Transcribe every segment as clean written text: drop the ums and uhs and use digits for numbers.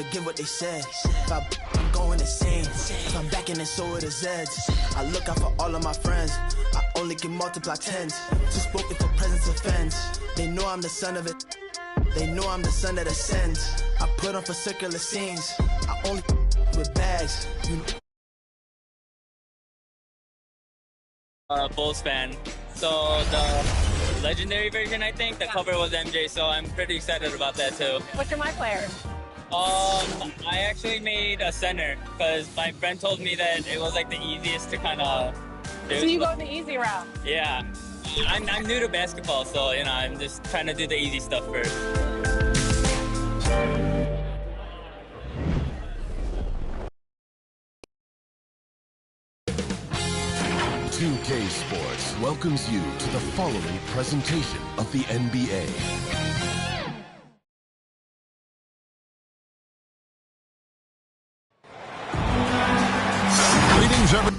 forget what they said. If I'm going insane, if I'm back in it, so it is Zeds. I look out for all of my friends. I only can multiply tens. Too spoken for presence offends. They know I'm the son of it. They know I'm the son that ascends. I put on for circular scenes. I only with bags. Bulls fan. So the legendary version, I think, the cover was MJ, so I'm pretty excited about that too. What's your my player? I actually made a center because my friend told me that it was like the easiest to kind of do. So you go the easy route? Yeah. I'm new to basketball, so you know, I'm just trying to do the easy stuff first. 2K Sports welcomes you to the following presentation of the NBA. Greetings, everyone.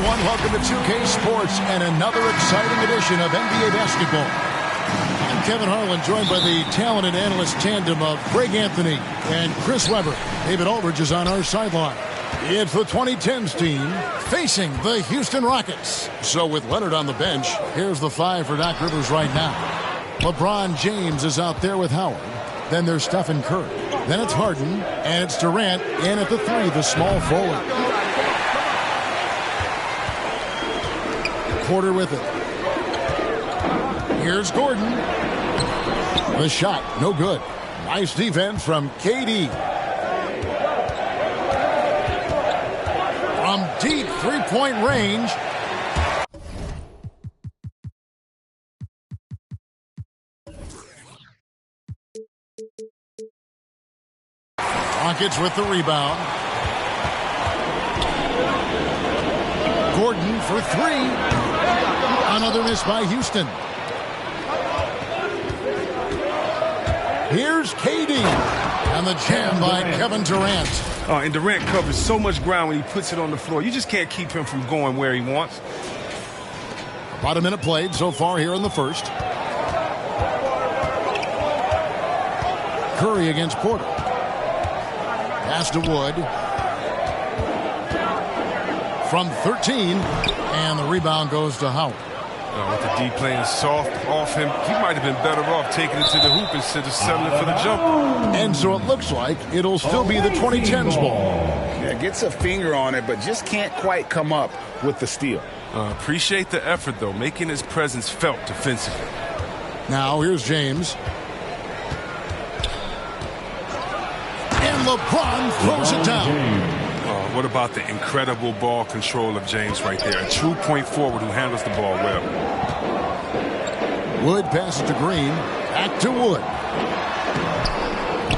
Welcome to 2K Sports and another exciting edition of NBA basketball. I'm Kevin Harlan, joined by the talented analyst tandem of Greg Anthony and Chris Webber. David Aldridge is on our sideline. It's the 2010s team facing the Houston Rockets. So with Leonard on the bench, here's the five for Doc Rivers right now. LeBron James is out there with Howard. Then there's Stephen Curry. Then it's Harden, and it's Durant in at the three, the small forward. Porter with it. Here's Gordon. The shot, no good. Nice defense from KD. From deep three-point range. Rockets with the rebound. Gordon for three. Another miss by Houston. Here's KD. And the jam by Kevin Durant. And Durant covers so much ground when he puts it on the floor. You just can't keep him from going where he wants. About a minute played so far here in the first. Curry against Porter. Pass to Wood. From 13. And the rebound goes to Howard. With the D playing soft off him, he might have been better off taking it to the hoop instead of settling for the jumper. And so it looks like it'll still be the 2010s ball. Yeah, gets a finger on it, but just can't quite come up with the steal. Appreciate the effort, though, making his presence felt defensively. Now here's James. And LeBron throws it down. What about the incredible ball control of James right there? A true point forward who handles the ball well. Wood passes to Green. Back to Wood.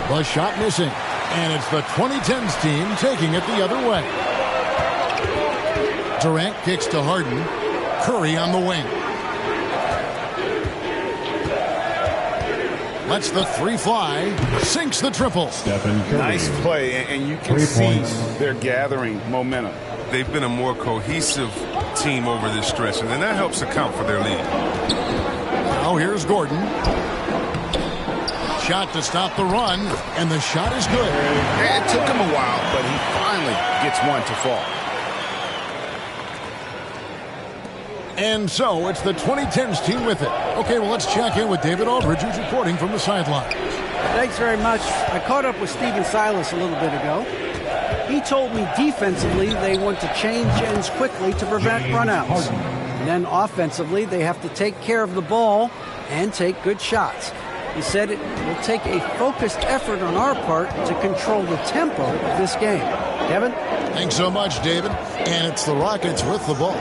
The shot missing. And it's the 2010s team taking it the other way. Durant kicks to Harden. Curry on the wing. Lets the three fly. Sinks the triple. Nice play, and you can see they're gathering momentum. They've been a more cohesive team over this stretch, and then that helps account for their lead. Now here's Gordon. Shot to stop the run, and the shot is good. It took him a while, but he finally gets one to fall. And so it's the 2010s team with it. Okay, well, let's check in with David Aldridge, who's reporting from the sideline. Thanks very much. I caught up with Stephen Silas a little bit ago. He told me defensively they want to change ends quickly to prevent runouts. And then offensively, they have to take care of the ball and take good shots. He said it will take a focused effort on our part to control the tempo of this game. Kevin? Thanks so much, David. And it's the Rockets with the ball.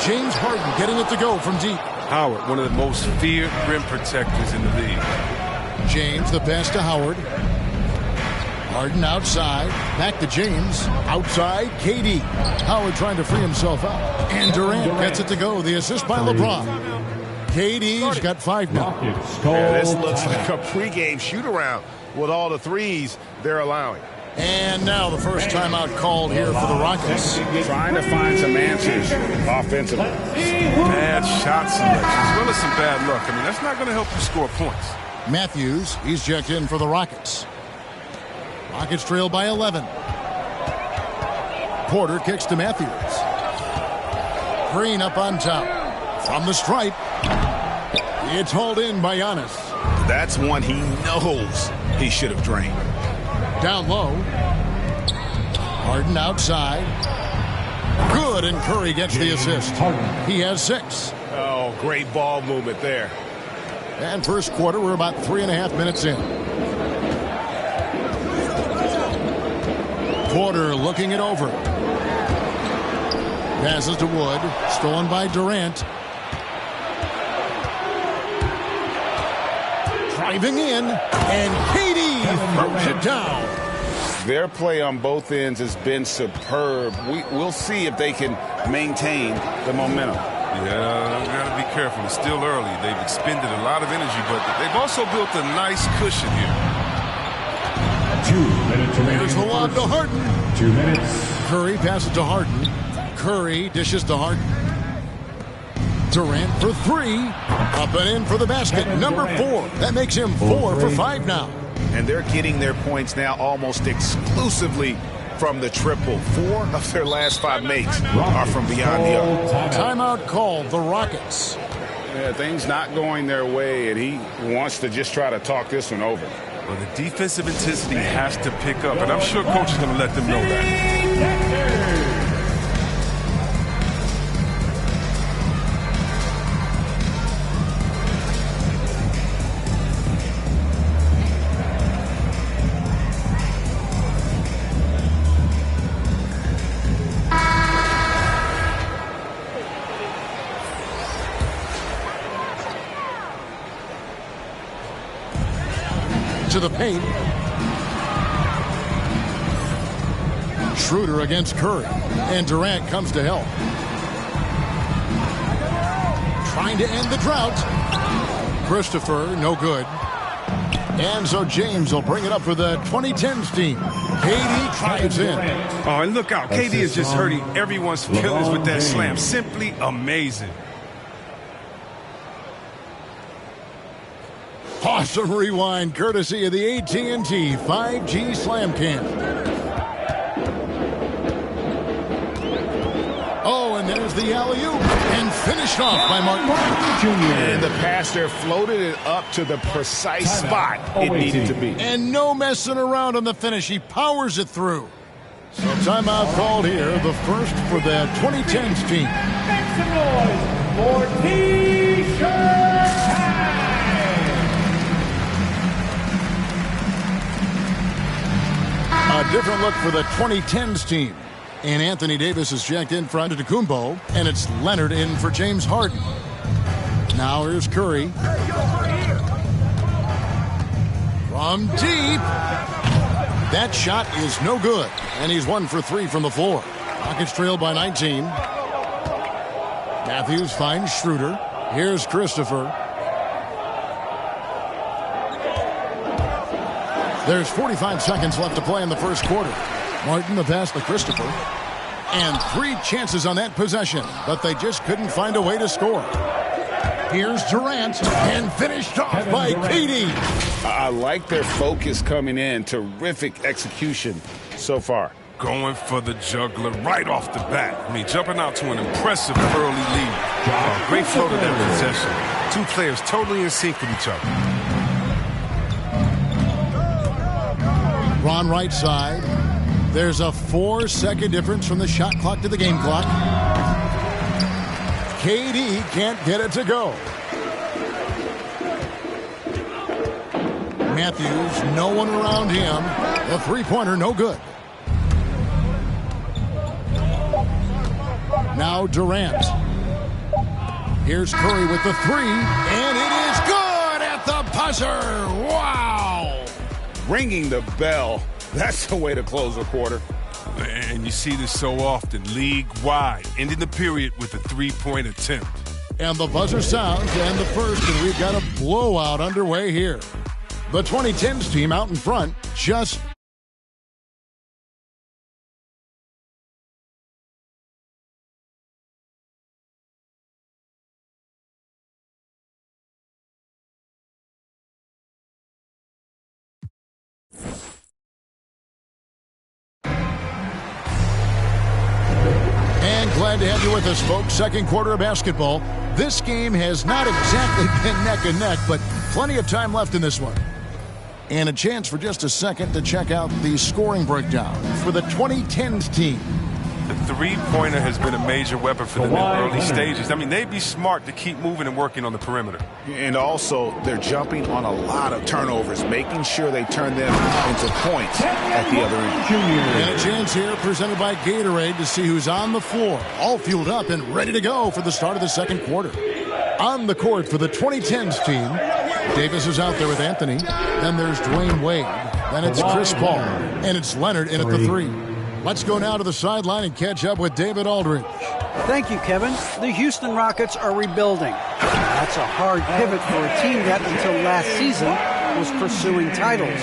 James Harden getting it to go from deep. Howard, one of the most feared rim protectors in the league. James, the pass to Howard. Harden outside. Back to James. Outside, KD. Howard trying to free himself up. And Durant gets it to go. The assist by LeBron. KD's got 5 now. Yeah, this looks like a pregame shoot-around with all the threes they're allowing. And now the first timeout called here for the Rockets. Trying to find some answers offensively. Bad shot selection, as well as some bad luck. I mean, that's not going to help you score points. Matthews, he's checked in for the Rockets. Rockets trail by 11. Porter kicks to Matthews. Green up on top. From the stripe. It's hauled in by Giannis. That's one he knows he should have drained. Down low. Harden outside. Good, and Curry gets the assist. He has 6. Oh, great ball movement there. And first quarter, we're about 3.5 minutes in. Porter looking it over. Passes to Wood. Stolen by Durant. Driving in, and KD throws it down. Their play on both ends has been superb. We'll see if they can maintain the momentum. Yeah, we got to be careful. It's still early. They've expended a lot of energy, but they've also built a nice cushion here. 2 minutes remaining. There's the lob to Harden. 2 minutes. Curry passes to Harden. Curry dishes to Harden. Durant for 3. Up and in for the basket. Number 4. That makes him 4 for 5 now. And they're getting their points now almost exclusively from the triple. 4 of their last 5 makes are from beyond the arc. Timeout called, the Rockets. Yeah, things not going their way, and he wants to just try to talk this one over. Well, the defensive intensity has to pick up, and I'm sure coach is going to let them know that. To the paint. Schroeder against Curry. And Durant comes to help. Trying to end the drought. Christopher, no good. And so James will bring it up for the 2010s team. KD drives in. Oh, and look out. KD is just hurting everyone's feelings with that slam. Simply amazing. Awesome rewind courtesy of the AT&T 5G Slam Cam. Oh, and there's the alley-oop. And finished off by Martin Jr. And the pass there floated it up to the precise spot it needed to be. And no messing around on the finish. He powers it through. So timeout called here. The first for the 2010s team. Make some noise for T-shirt time. A different look for the 2010s team. And Anthony Davis is checked in for Antetokounmpo, and it's Leonard in for James Harden. Now here's Curry. From deep. That shot is no good, and he's 1 for 3 from the floor. Rockets trail by 19. Matthews finds Schroeder. Here's Christopher. There's 45 seconds left to play in the first quarter. Martin the pass to Christopher. And 3 chances on that possession, but they just couldn't find a way to score. Here's Durant, and finished off by KD. I like their focus coming in. Terrific execution so far. Going for the juggler right off the bat. I mean, jumping out to an impressive early lead. Great flow to that possession. 2 players totally in sync with each other. Ron right side. There's a 4-second difference from the shot clock to the game clock. KD can't get it to go. Matthews, no one around him. The three-pointer, no good. Now Durant. Here's Curry with the 3, and it is good at the buzzer. Wow! Ringing the bell That's the way to close a quarter. And you see this so often, league-wide, ending the period with a three-point attempt. And the buzzer sounds and the first, and we've got a blowout underway here. The 2010s team out in front, just glad to have you with us, folks. Second quarter of basketball. This game has not exactly been neck and neck, but plenty of time left in this one. And a chance for just a second to check out the scoring breakdown for the 2010s team. The three-pointer has been a major weapon for them in early stages. I mean, they'd be smart to keep moving and working on the perimeter. And also, they're jumping on a lot of turnovers, making sure they turn them into points at the other end. And a chance here presented by Gatorade to see who's on the floor, all fueled up and ready to go for the start of the second quarter. On the court for the 2010s team, Davis is out there with Anthony. Then there's Dwayne Wade. Then it's Chris Paul. And it's Leonard in at the three. Let's go now to the sideline and catch up with David Aldridge. Thank you, Kevin. The Houston Rockets are rebuilding. That's a hard pivot for a team that, until last season, was pursuing titles.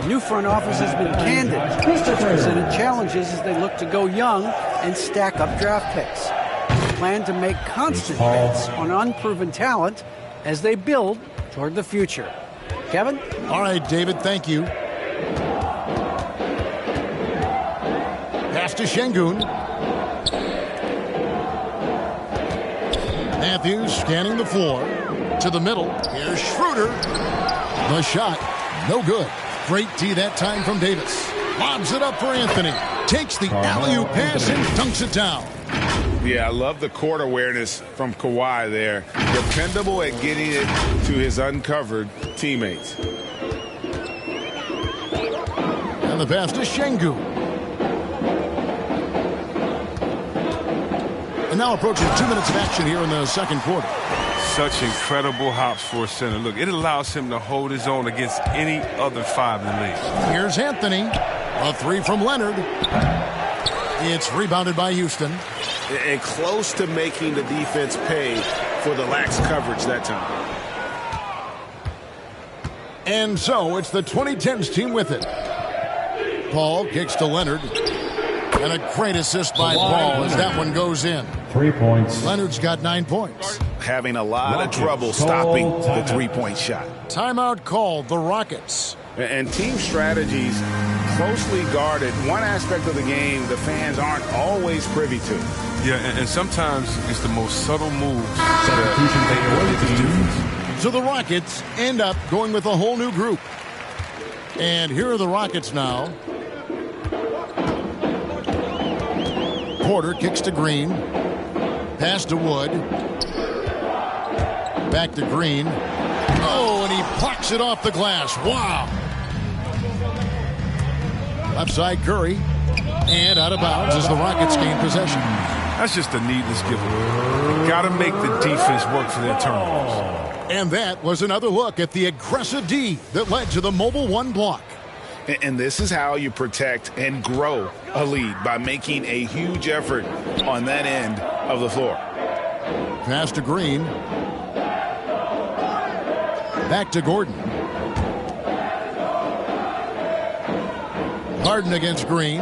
The new front office has been candid. It's presented challenges as they look to go young and stack up draft picks. They plan to make constant bets on unproven talent as they build toward the future. Kevin? All right, David, thank you. Pass to Şengün. Matthews scanning the floor. To the middle. Here's Schroeder. The shot. No good. Great D that time from Davis. Lobs it up for Anthony. Takes the alley-oop pass and dunks it down. Yeah, I love the court awareness from Kawhi there. Dependable at getting it to his uncovered teammates. And the pass to Şengün. And now approaching 2 minutes of action here in the second quarter. Such incredible hops for a center. Look, it allows him to hold his own against any other five in the league. Here's Anthony. A three from Leonard. It's rebounded by Houston. And close to making the defense pay for the lax coverage that time. And so it's the 2010s team with it. Paul kicks to Leonard. And a great assist by Paul as that one goes in. 3 points. Leonard's got 9 points. Having a lot of trouble stopping the three-point shot. Timeout called, the Rockets. And team strategies closely guarded. One aspect of the game the fans aren't always privy to. Yeah, and sometimes it's the most subtle moves that make the difference. So the Rockets end up going with a whole new group. And here are the Rockets now. Porter kicks to Green. Pass to Wood. Back to Green. Oh, and he plucks it off the glass. Wow. Left side Curry. And out of bounds as the Rockets gain possession. That's just a needless giveaway. Got to make the defense work for their turnovers. And that was another look at the aggressive D that led to the mobile one block. And this is how you protect and grow a lead, by making a huge effort on that end of the floor. Pass to Green. Back to Gordon. Harden against Green.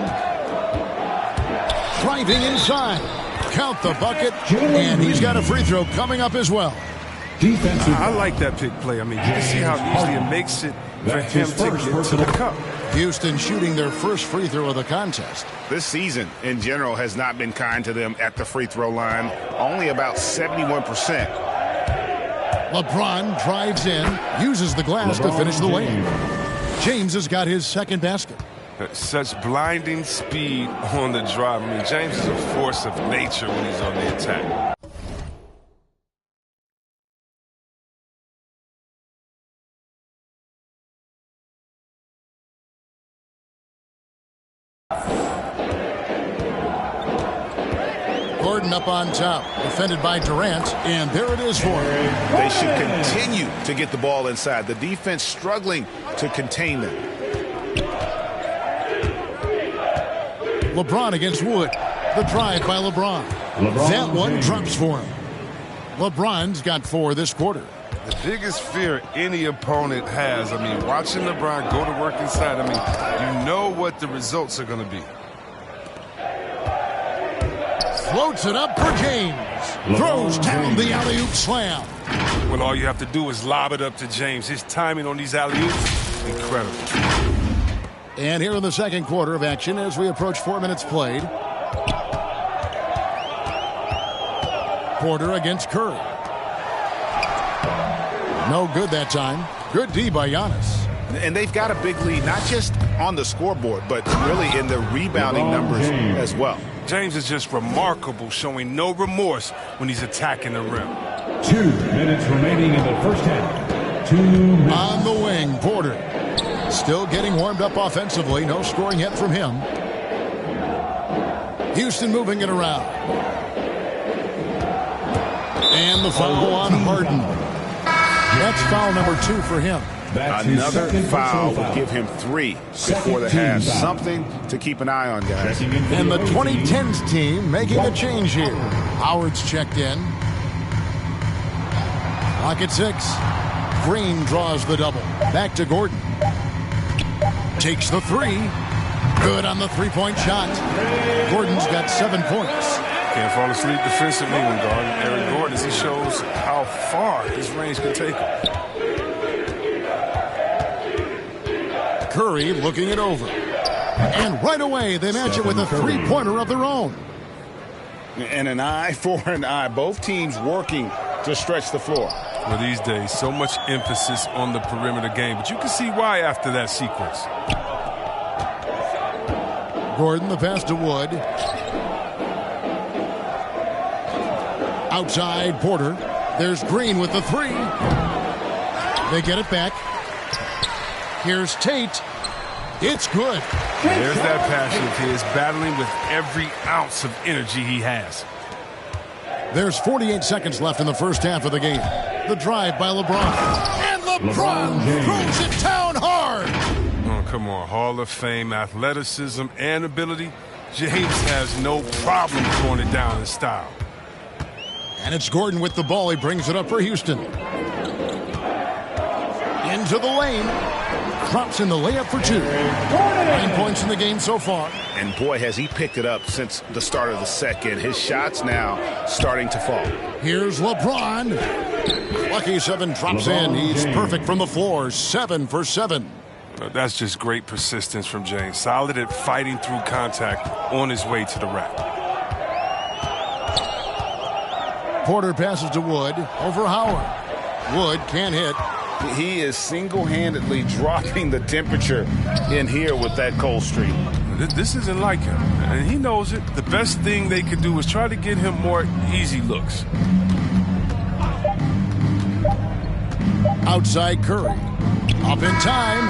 Driving inside. Count the bucket. And he's got a free throw coming up as well. I like that pick play. I mean, you can see how easily it makes it for him to get to the cup. Houston shooting their first free throw of the contest. This season, in general, has not been kind to them at the free throw line. Only about 71%. LeBron drives in, uses the glass to finish the layup. James has got his second basket. Such blinding speed on the drive. I mean, James is a force of nature when he's on the attack. Gordon up on top, defended by Durant, and there it is for him. They should continue to get the ball inside. The defense struggling to contain them. LeBron against Wood. The drive by LeBron. That one drops for him. LeBron's got 4 this quarter. The biggest fear any opponent has, watching LeBron go to work inside, you know what the results are going to be. Floats it up for James. Throws down the alley-oop slam. Well, all you have to do is lob it up to James. His timing on these alley-oops, incredible. And here in the second quarter of action as we approach 4 minutes played. Porter against Curry. No good that time. Good D by Giannis. And they've got a big lead, not just on the scoreboard, but really in the rebounding numbers as well. James is just remarkable, showing no remorse when he's attacking the rim. 2 minutes remaining in the first half. 2 minutes. On the wing, Porter. Still getting warmed up offensively. No scoring yet from him. Houston moving it around. And the foul on Harden. That's foul number 2 for him. Another foul will give him 3 before the half. Something to keep an eye on, guys. And the 2010s team making a change here. Howard's checked in. Clock at 6. Green draws the double. Back to Gordon. Takes the 3. Good on the three-point shot. Gordon's got 7 points. Can't fall asleep defensively when guarding Eric Gordon as he shows how far his range can take him. Curry looking it over. And right away, they match it with a three-pointer of their own. And an eye for an eye. Both teams working to stretch the floor. Well, these days, so much emphasis on the perimeter game, but you can see why after that sequence. Gordon, the pass to Wood. Outside, Porter. There's Green with the 3. They get it back. Here's Tate. It's good. There's that passion of his, battling with every ounce of energy he has. There's 48 seconds left in the first half of the game. The drive by LeBron. And LeBron throws it down hard. Oh, come on. Hall of Fame athleticism and ability. James has no problem throwing it down in style. And it's Gordon with the ball. He brings it up for Houston. Into the lane. Drops in the layup for 2. 9 points in the game so far. And boy, has he picked it up since the start of the second. His shots now starting to fall. Here's LeBron. Lucky 7 drops in. He's perfect from the floor. 7 for 7. That's just great persistence from James. Solid at fighting through contact on his way to the rack. Porter passes to Wood over Howard. Wood can't hit. He is single-handedly dropping the temperature in here with that cold streak. This isn't like him, and he knows it. The best thing they could do is try to get him more easy looks. Outside Curry. Up in time.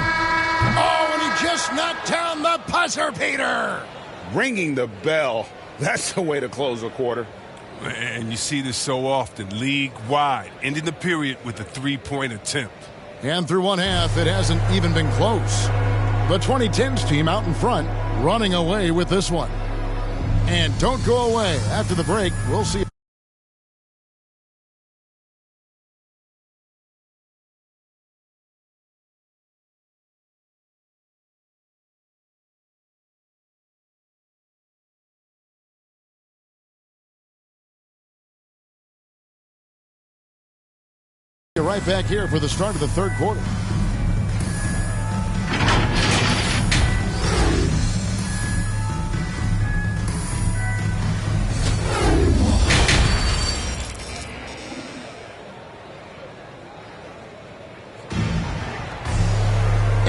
Oh, and he just knocked down the buzzer beater. Ringing the bell. That's the way to close a quarter. And you see this so often, league-wide, ending the period with a three-point attempt. And through one half, it hasn't even been close. The 2010s team out in front, running away with this one. And don't go away. After the break, we'll see. Right back here for the start of the third quarter.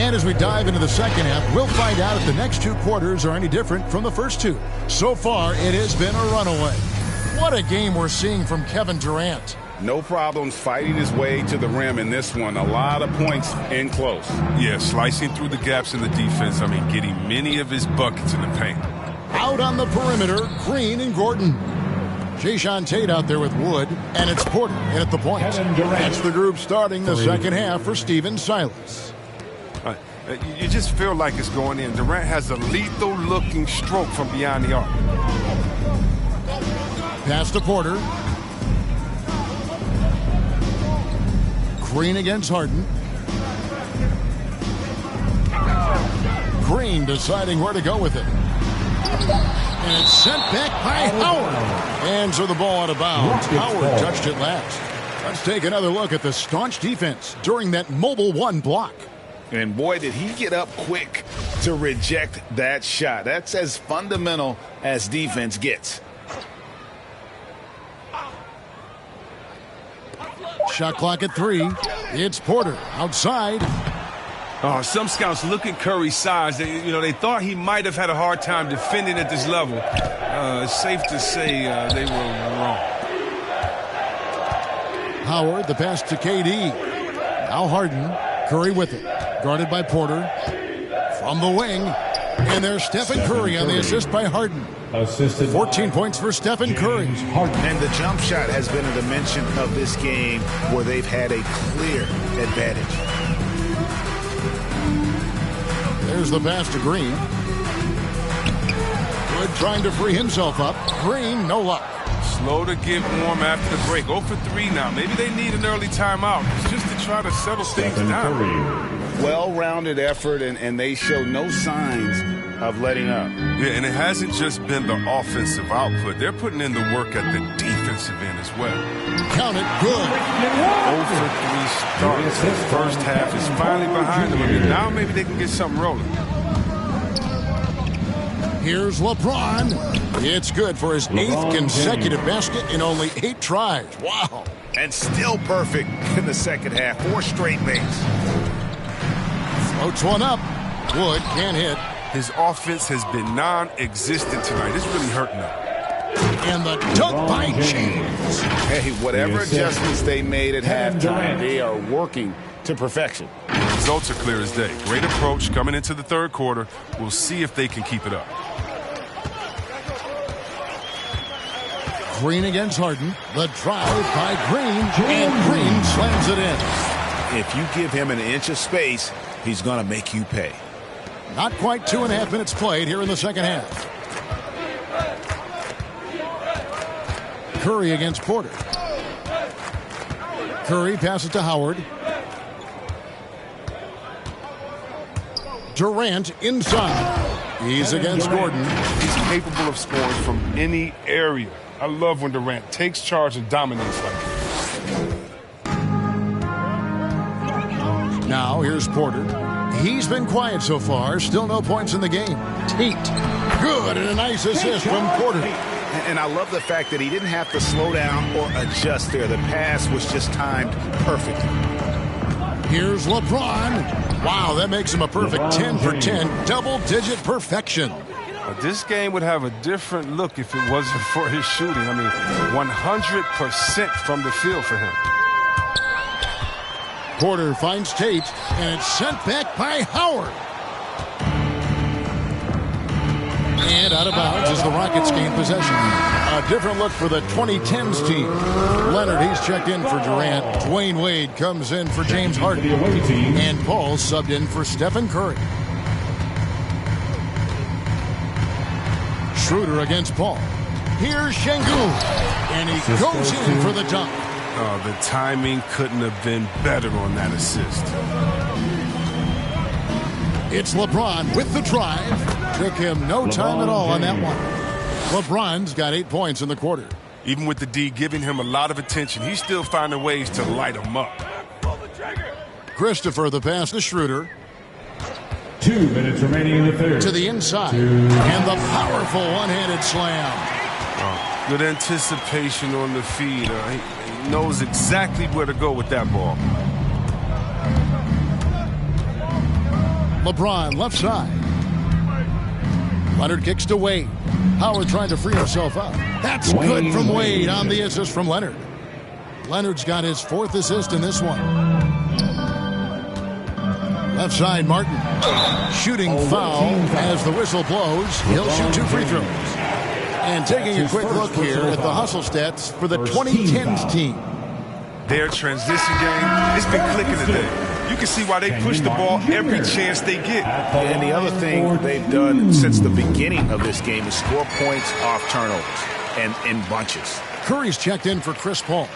And as we dive into the second half, we'll find out if the next 2 quarters are any different from the first 2. So far, it has been a runaway. What a game we're seeing from Kevin Durant. No problems fighting his way to the rim in this one. A lot of points in close. Yeah, slicing through the gaps in the defense. Getting many of his buckets in the paint. Out on the perimeter, Green and Gordon. Jayshawn Tate out there with Wood, and it's Porter in at the point. That's the group starting the second half for Stephen Silas. You just feel like it's going in. Durant has a lethal-looking stroke from beyond the arc. Pass to Porter. Green against Harden. Green deciding where to go with it. And it's sent back by Howard. Hands of the ball out of bounds. Howard touched it last. Let's take another look at the staunch defense during that mobile one block. And boy, did he get up quick to reject that shot. That's as fundamental as defense gets. Shot clock at 3. It's Porter outside. Some scouts look at Curry's size. They thought he might have had a hard time defending at this level. It's safe to say they were wrong. Howard, the pass to KD. Now Harden. Curry with it. Guarded by Porter. From the wing. And there's Stephen Curry on the assist by Harden. 14 points for Stephen Curry. And the jump shot has been a dimension of this game where they've had a clear advantage. There's the pass to Green. Good trying to free himself up. Green, no luck. Slow to get warm after the break. 0 for 3 now. Maybe they need an early timeout just to try to settle things down. Well-rounded effort, and they show no signs of letting up. Yeah, and it hasn't just been the offensive output. They're putting in the work at the defensive end as well. Count it, good. 0 for 3 starts. The first half is finally behind them. Now maybe they can get something rolling. Here's LeBron. It's good for his 8th consecutive basket in only 8 tries. Wow. And still perfect in the second half. 4 straight makes. Floats one up. Wood can't hit. His offense has been non-existent tonight. It's really hurting them. And the dunk by James. Hey, whatever adjustments they made at halftime, they are working to perfection. The results are clear as day. Great approach coming into the third quarter. We'll see if they can keep it up. Green against Harden. The drive by Green. And Green slams it in. If you give him an inch of space, he's going to make you pay. Not quite 2.5 minutes played here in the second half. Curry against Porter. Curry passes to Howard. Durant inside. He's against Gordon. He's capable of scoring from any area. I love when Durant takes charge and dominates like that. Now here's Porter. He's been quiet so far. Still no points in the game. Tate. Good, and a nice assist from Porter. And I love the fact that he didn't have to slow down or adjust there. The pass was just timed perfectly. Here's LeBron. Wow, that makes him a perfect 10 for 10. Double-digit perfection. This game would have a different look if it wasn't for his shooting. I mean, 100% from the field for him. Porter finds Tate, and it's sent back by Howard. And out of bounds as the Rockets gain possession. A different look for the 2010s team. Leonard, he's checked in for Durant. Dwayne Wade comes in for James Harden. And Paul subbed in for Stephen Curry. Schroeder against Paul. Here's Şengün. And he goes in for the dunk. Oh, the timing couldn't have been better on that assist. It's LeBron with the drive. Took him no time at all on that one. LeBron's got 8 points in the quarter. Even with the D giving him a lot of attention, he's still finding ways to light him up. Christopher, the pass to Schroeder. 2 minutes remaining in the third. To the inside. And the powerful one-handed slam. Good anticipation on the feed. He knows exactly where to go with that ball. LeBron left side. Leonard kicks to Wade. Howard trying to free himself up. That's good from Wade on the assist from Leonard. Leonard's got his 4th assist in this one. Left side, Martin. Shooting foul as the whistle blows. He'll shoot 2 free throws. And taking a quick look here at the hustle stats for the 2010s team. Their transition game, it's been clicking today. You can see why they push the ball every chance they get. And the other thing they've done since the beginning of this game is score points off turnovers and in bunches. Curry's checked in for Chris Paul.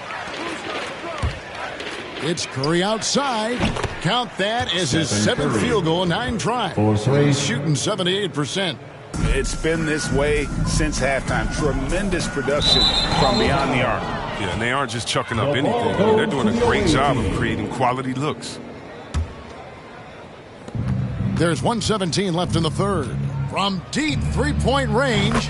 It's Curry outside. Count that as his 7th field goal in 9 tries. He's shooting 78%. It's been this way since halftime. Tremendous production from beyond the arc. Yeah, and they aren't just chucking up anything. I mean, they're doing a great job of creating quality looks. There's 1:17 left in the third. From deep three-point range.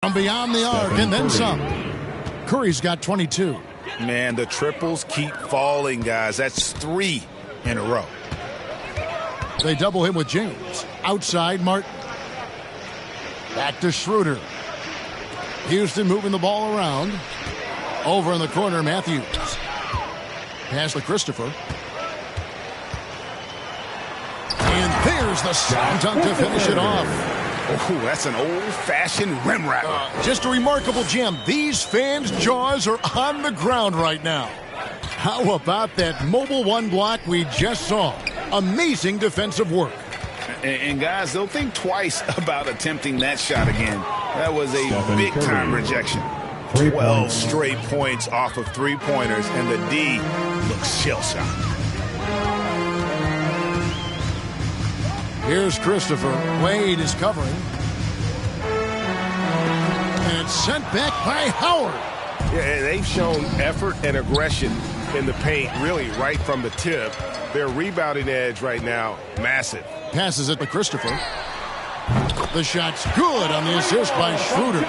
From beyond the arc and then some. Curry's got 22. Man, the triples keep falling, guys. That's 3 in a row. They double him with James. Outside, Martin. Back to Schroeder. Houston moving the ball around. Over in the corner, Matthews. Pass to Christopher. And there's the slam dunk to finish it off. Oh, that's an old-fashioned rim wrapper. Just a remarkable gem. These fans' jaws are on the ground right now. How about that mobile one block we just saw? Amazing defensive work. And guys, they'll think twice about attempting that shot again. That was a big-time rejection. 12 straight points off of three-pointers, and the D looks shell-shocked. Here's Christopher. Wade is covering. And it's sent back by Howard. Yeah, they've shown effort and aggression in the paint, really, right from the tip. Their rebounding edge right now, massive. Passes it to Christopher. The shot's good on the assist by Schroeder.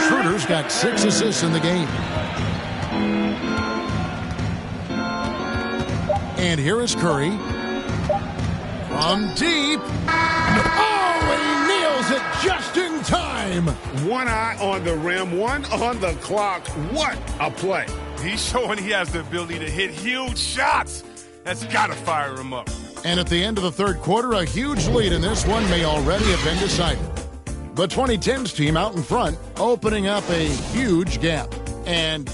Schroeder's got 6 assists in the game. And here is Curry. From deep. Oh, he nails it just in time. One eye on the rim, one on the clock. What a play. He's showing he has the ability to hit huge shots. That's got to fire him up. And at the end of the third quarter, a huge lead in this one may already have been decided. The 2010s team out in front, opening up a huge gap. And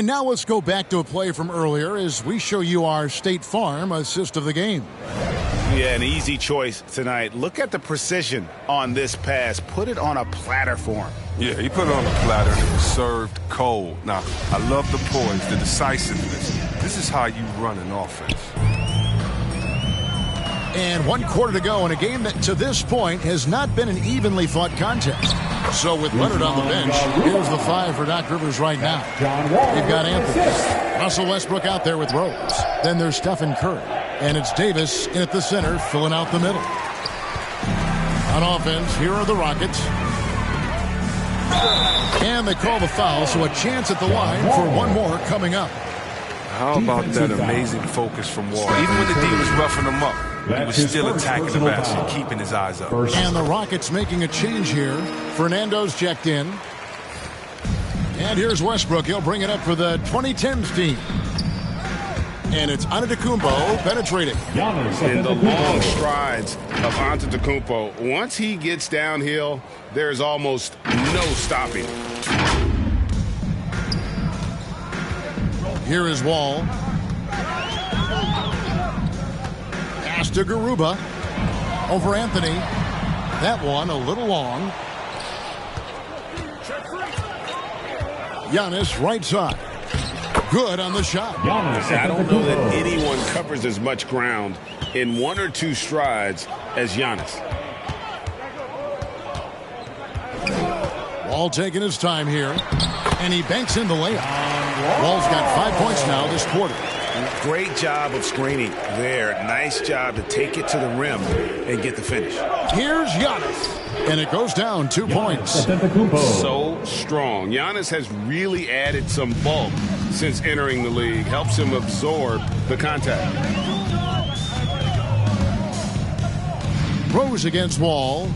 now let's go back to a play from earlier as we show you our State Farm assist of the game. Yeah, an easy choice tonight. Look at the precision on this pass. Put it on a platter for him. Yeah, he put it on a platter and it was served cold. Now, I love the poise, the decisiveness. This is how you run an offense. And 1 quarter to go in a game that to this point has not been an evenly fought contest. So with Leonard on the bench, here's the 5 for Doc Rivers right now. We've got Anthony. Russell Westbrook out there with Rose. Then there's Stephen Curry. And it's Davis in at the center, filling out the middle. On offense, here are the Rockets. And they call the foul, so a chance at the line for one more coming up. How about that amazing focus from Wall? Even when the D was roughing him up, he was still attacking the basket, keeping his eyes up. And the Rockets making a change here. Fernando's checked in. And here's Westbrook. He'll bring it up for the 2010s team. And it's Antetokounmpo penetrating. In the long strides of Antetokounmpo, once he gets downhill, there's almost no stopping. Here is Wall. Pass to Garuba. Over Anthony. That one a little long. Giannis right side. Good on the shot. I don't know that anyone covers as much ground in 1 or 2 strides as Giannis. All taking his time here. And he banks in the layup. Wall's got 5 points now this quarter. Great job of screening there. Nice job to take it to the rim and get the finish. Here's Giannis. And it goes down 2 points. So strong. Giannis has really added some bulk since entering the league. Helps him absorb the contact. Rose against Wall.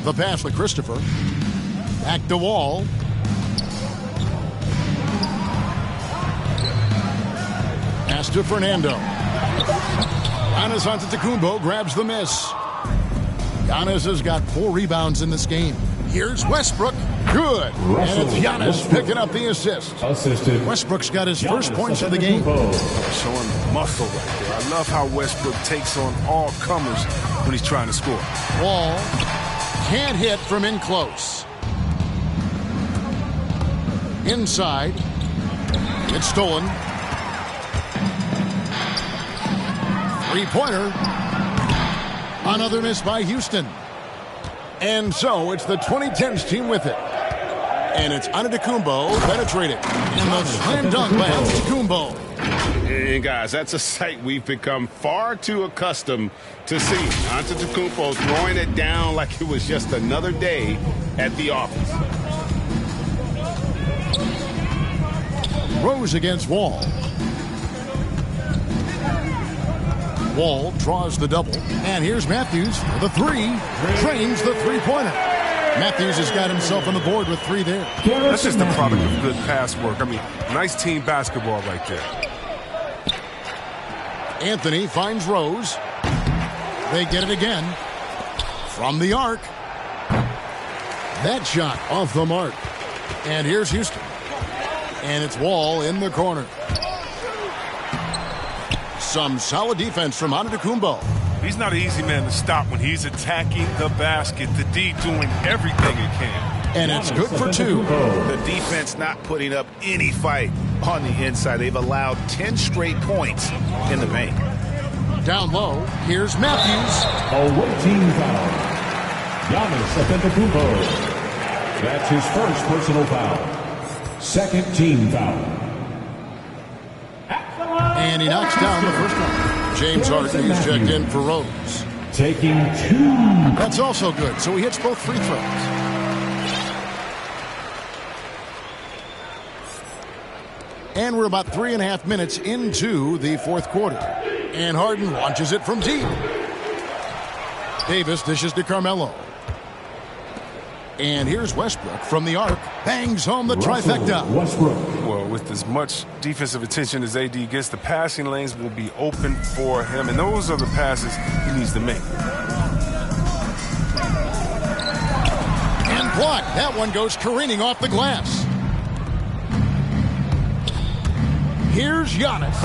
The pass to Christopher. Back to Wall. Pass to Fernando. Giannis Antetokounmpo grabs the miss. Giannis has got 4 rebounds in this game. Here's Westbrook. Good. And it's Giannis picking up the assist. Westbrook's got his first points of the game. Showing muscle right there. I love how Westbrook takes on all comers when he's trying to score. Wall can't hit from in close. Inside. It's stolen. 3-pointer. Another miss by Houston. And so it's the 2010s team with it. And it's Antetokounmpo penetrating. And the slam dunk by Antetokounmpo. And guys, that's a sight we've become far too accustomed to seeing. Antetokounmpo throwing it down like it was just another day at the office. Rose against Wall. Wall draws the double. And here's Matthews for the 3. Drains the 3-pointer. Matthews has got himself on the board with 3 there. That's just the product of good pass work. I mean, nice team basketball right there. Anthony finds Rose. They get it again. From the arc. That shot off the mark. And here's Houston. And it's Wall in the corner. Some solid defense from Antetokounmpo. He's not an easy man to stop when he's attacking the basket. The D doing everything it can. And it's good for 2. The defense not putting up any fight on the inside. They've allowed 10 straight points in the paint. Down low, here's Matthews. Away team foul. Giannis Antetokounmpo. That's his first personal foul. Second team foul. And he knocks down the first one. James Harden is checked in for Rose. Taking 2. That's also good, so he hits both free throws. And we're about 3.5 minutes into the fourth quarter. And Harden launches it from deep. Davis dishes to Carmelo. And here's Westbrook from the arc. Bangs home the trifecta. Westbrook. Well, with as much defensive attention as AD gets, the passing lanes will be open for him. And those are the passes he needs to make. And blocked. That one goes careening off the glass. Here's Giannis.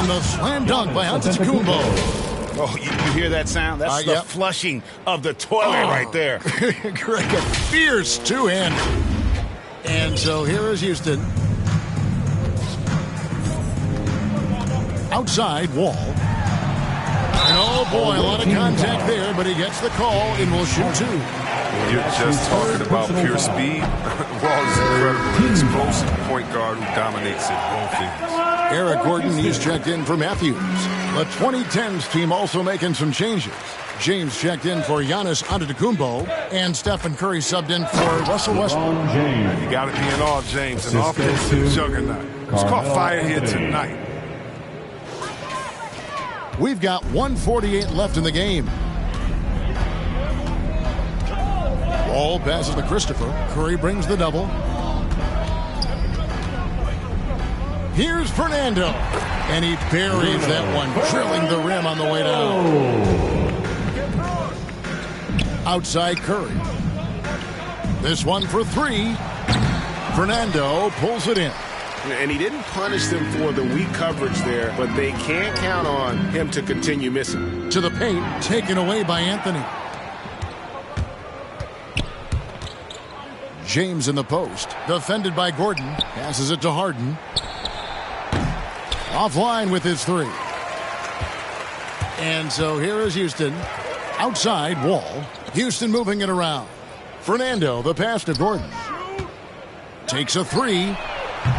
And the slam dunk by Antetokounmpo. Oh, you hear that sound? That's the flushing of the toilet right there. Greg, a fierce two-hander. And so here is Houston. Outside, Wall. And oh boy, a lot of contact there, but he gets the call and will shoot 2. You're just talking about pure speed. Wall is incredibly explosive point guard who dominates at both ends. Eric Gordon, he's checked in for Matthews. The 2010s team also making some changes. James checked in for Giannis Antetokounmpo, and Stephen Curry subbed in for Russell Westbrook. You got to be in all, James. An offensive juggernaut. It's called fire here tonight. We've got 1:48 left in the game. Ball passes to Christopher. Curry brings the double. Here's Fernando. And he buries that one, drilling the rim on the way down. Outside Curry. This one for 3. Fernando pulls it in. And he didn't punish them for the weak coverage there, but they can't count on him to continue missing. To the paint, taken away by Anthony. James in the post, defended by Gordon. Passes it to Harden. Offline with his 3. And so here is Houston. Outside, Wall. Houston moving it around. Fernando, the pass to Gordon. Takes a three.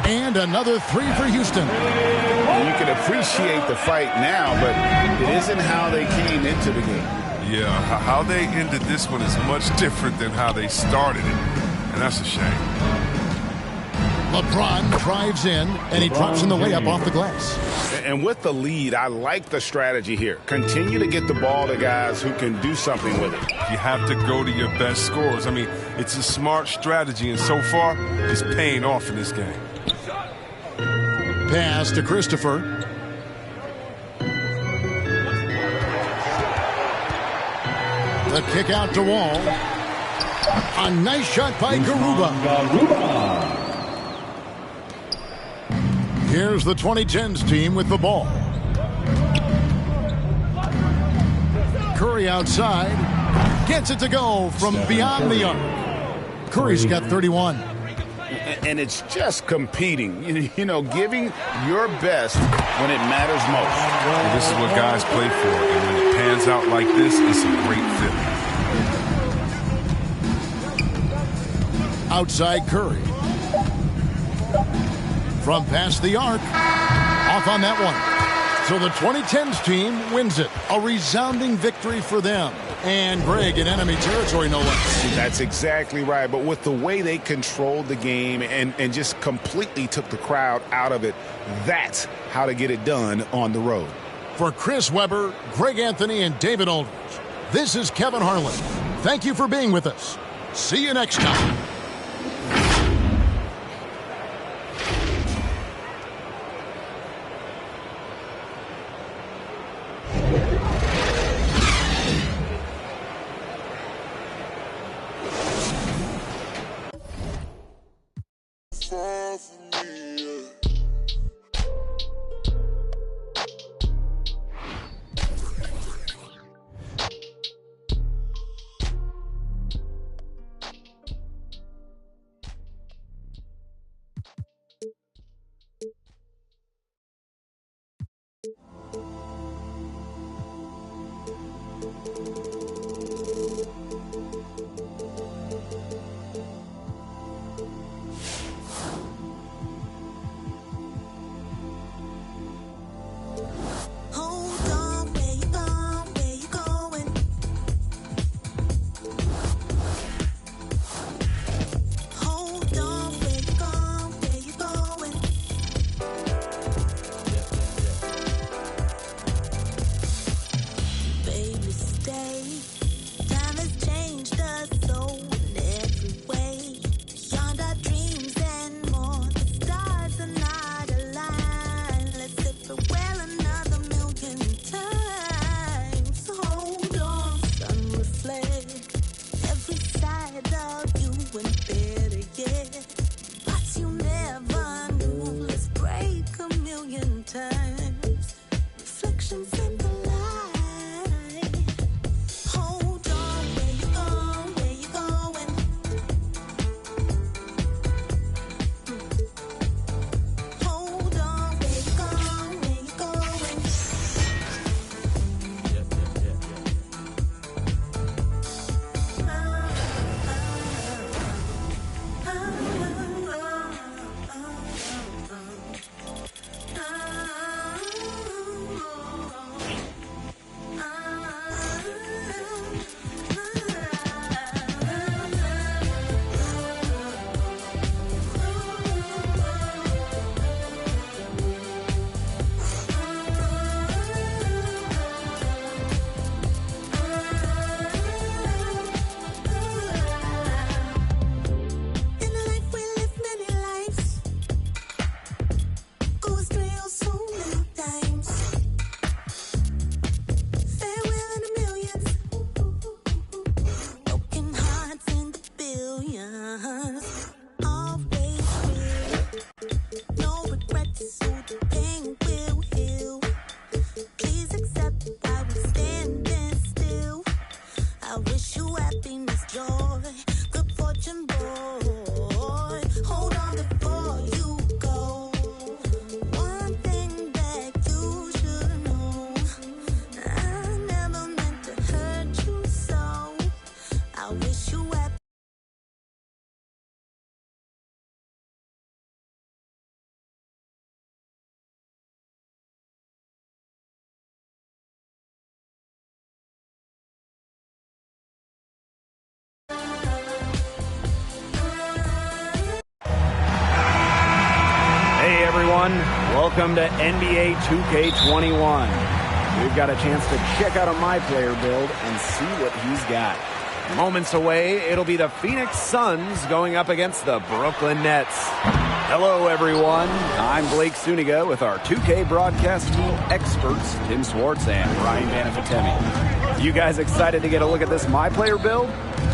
And another three for Houston. You can appreciate the fight now, but it isn't how they came into the game. Yeah, how they ended this one is much different than how they started it. And that's a shame. LeBron drives in, and he drops in the layup off the glass. And with the lead, I like the strategy here. Continue to get the ball to guys who can do something with it. You have to go to your best scorers. I mean, it's a smart strategy, and so far, it's paying off in this game. Pass to Christopher. The kick out to Wall. A nice shot by Garuba. Here's the 2010s team with the ball. Curry outside. Gets it to go from beyond the arc. Curry's got 31. And it's just competing, you know, giving your best when it matters most. And this is what guys play for. And when it pans out like this, it's a great fit. Outside Curry. From past the arc. Off on that one. So the 2010s team wins it. A resounding victory for them. And Greg in enemy territory, no less. That's exactly right. But with the way they controlled the game and just completely took the crowd out of it, that's how to get it done on the road. For Chris Webber, Greg Anthony, and David Aldridge, this is Kevin Harlan. Thank you for being with us. See you next time. Welcome to NBA 2K21. We've got a chance to check out a My Player build and see what he's got. Moments away, it'll be the Phoenix Suns going up against the Brooklyn Nets. Hello, everyone. I'm Blake Suniga with our 2K broadcast team experts, Tim Swartz and Ryan Banafitemi. You guys excited to get a look at this My Player build?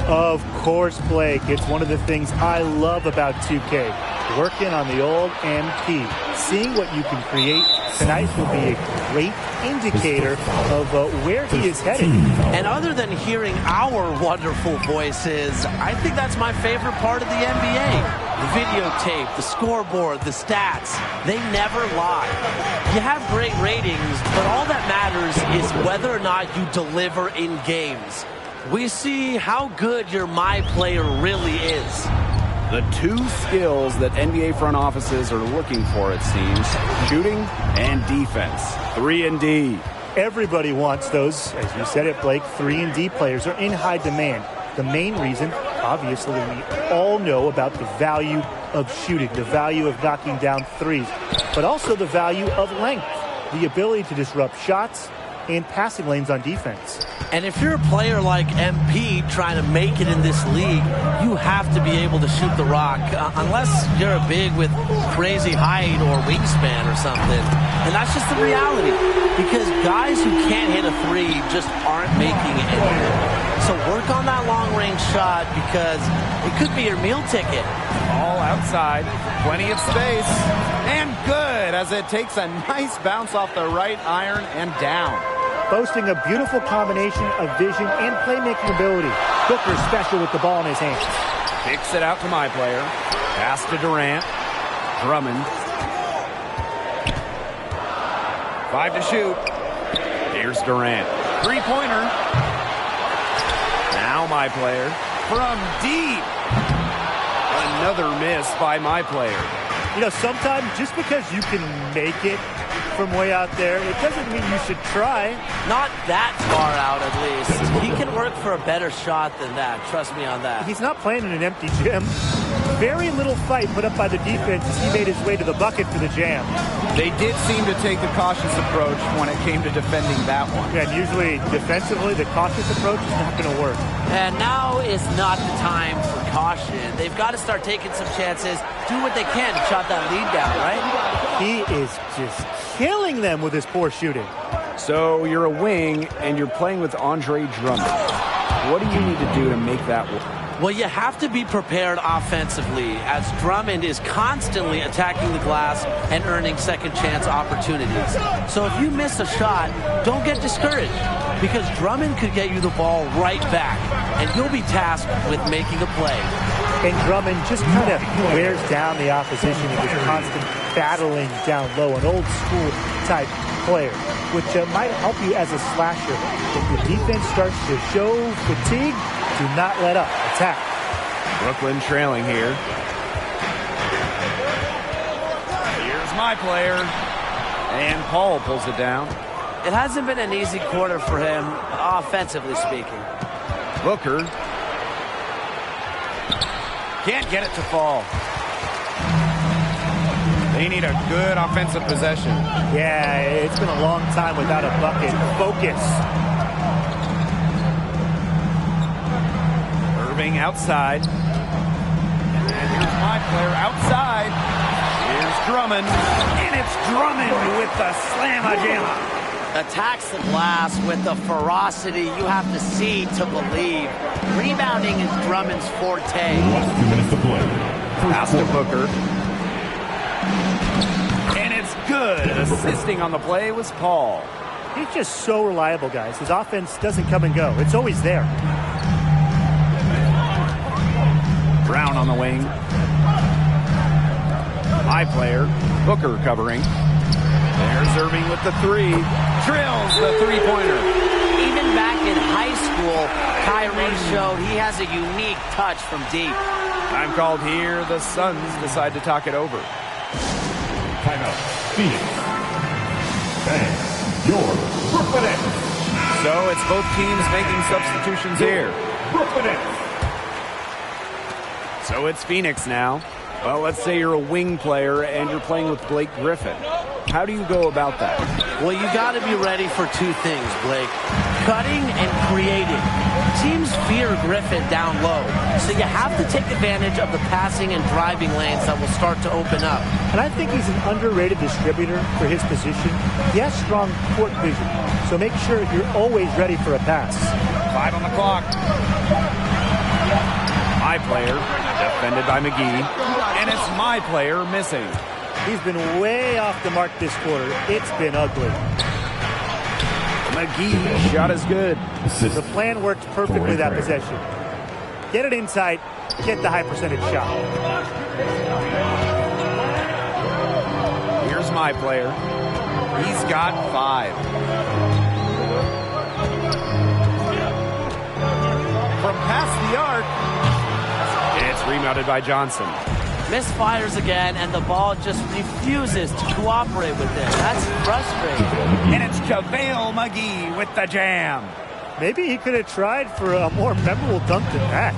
Of course, Blake. It's one of the things I love about 2K. Working on the old MP. Seeing what you can create tonight will be a great indicator of where he is headed. And other than hearing our wonderful voices, I think that's my favorite part of the NBA. The videotape, the scoreboard, the stats, they never lie. You have great ratings, but all that matters is whether or not you deliver in games. We see how good your My Player really is. The two skills that NBA front offices are looking for, it seems, shooting and defense. 3-and-D. Everybody wants those. As you said it, Blake, 3-and-D players are in high demand. The main reason, obviously, we all know about the value of shooting, the value of knocking down threes, but also the value of length, the ability to disrupt shots and passing lanes on defense. And if you're a player like MP trying to make it in this league, you have to be able to shoot the rock, unless you're a big with crazy height or wingspan or something. And that's just the reality, because guys who can't hit a three just aren't making it anymore. So work on that long-range shot, because it could be your meal ticket. All outside, plenty of space, and good as it takes a nice bounce off the right iron and down. Boasting a beautiful combination of vision and playmaking ability. Booker's special with the ball in his hands. Kicks it out to My Player. Pass to Durant. Drummond. 5 to shoot. Here's Durant. Three-pointer. Now My Player. From deep. Another miss by My Player. You know, sometimes just because you can make it from way out there, it doesn't mean you should try. Not that far out, at least. He can work for a better shot than that. Trust me on that. He's not playing in an empty gym. Very little fight put up by the defense as he made his way to the bucket for the jam. They did seem to take the cautious approach when it came to defending that one. Yeah, and usually defensively, the cautious approach is not going to work. And now is not the time for caution. They've got to start taking some chances, do what they can to shut that lead down, right? He is just killing them with his poor shooting. So you're a wing and you're playing with Andre Drummond. What do you need to do to make that work? Well, you have to be prepared offensively, as Drummond is constantly attacking the glass and earning second chance opportunities. So if you miss a shot, don't get discouraged, because Drummond could get you the ball right back, and you'll be tasked with making a play. And Drummond just kind of wears down the opposition in his constant battling down low, an old school type player, which might help you as a slasher. If the defense starts to show fatigue, do not let up. Attack. Brooklyn trailing here. Here's My Player. And Paul pulls it down. It hasn't been an easy quarter for him, offensively speaking. Booker. Can't get it to fall. They need a good offensive possession. Yeah, it's been a long time without a bucket. Focus. Irving outside. And here's My Player outside. Here's Drummond. And it's Drummond with the slamma-jamma. Attacks the glass with the ferocity you have to see to believe. Rebounding is Drummond's forte. 2 minutes to play. Pass to Booker. And it's good. Assisting on the play was Paul. He's just so reliable, guys. His offense doesn't come and go. It's always there. Brown on the wing. My Player. Booker covering. There's Irving with the three. Drills the three-pointer. Even back in high school, Kyrie showed he has a unique touch from deep. Time called here. The Suns decide to talk it over. Timeout. Phoenix. And your Brooklyn Nets. So it's both teams making substitutions here. Brooklyn Nets. So it's Phoenix now. Well, let's say you're a wing player and you're playing with Blake Griffin. How do you go about that? Well, you got to be ready for two things, Blake. Cutting and creating. Teams fear Griffin down low, so you have to take advantage of the passing and driving lanes that will start to open up. And I think he's an underrated distributor for his position. He has strong court vision, so make sure you're always ready for a pass. 5 on the clock. My player, defended by McGee, and it's my player missing. He's been way off the mark this quarter. It's been ugly. McGee shot is good. The plan worked perfectly that possession. Get it inside, get the high percentage shot. Here's my player. He's got 5. From past the arc, it's rebounded by Johnson. Misfires again, and the ball just refuses to cooperate with it. That's frustrating. And it's JaVale McGee with the jam. Maybe he could have tried for a more memorable dunk than that.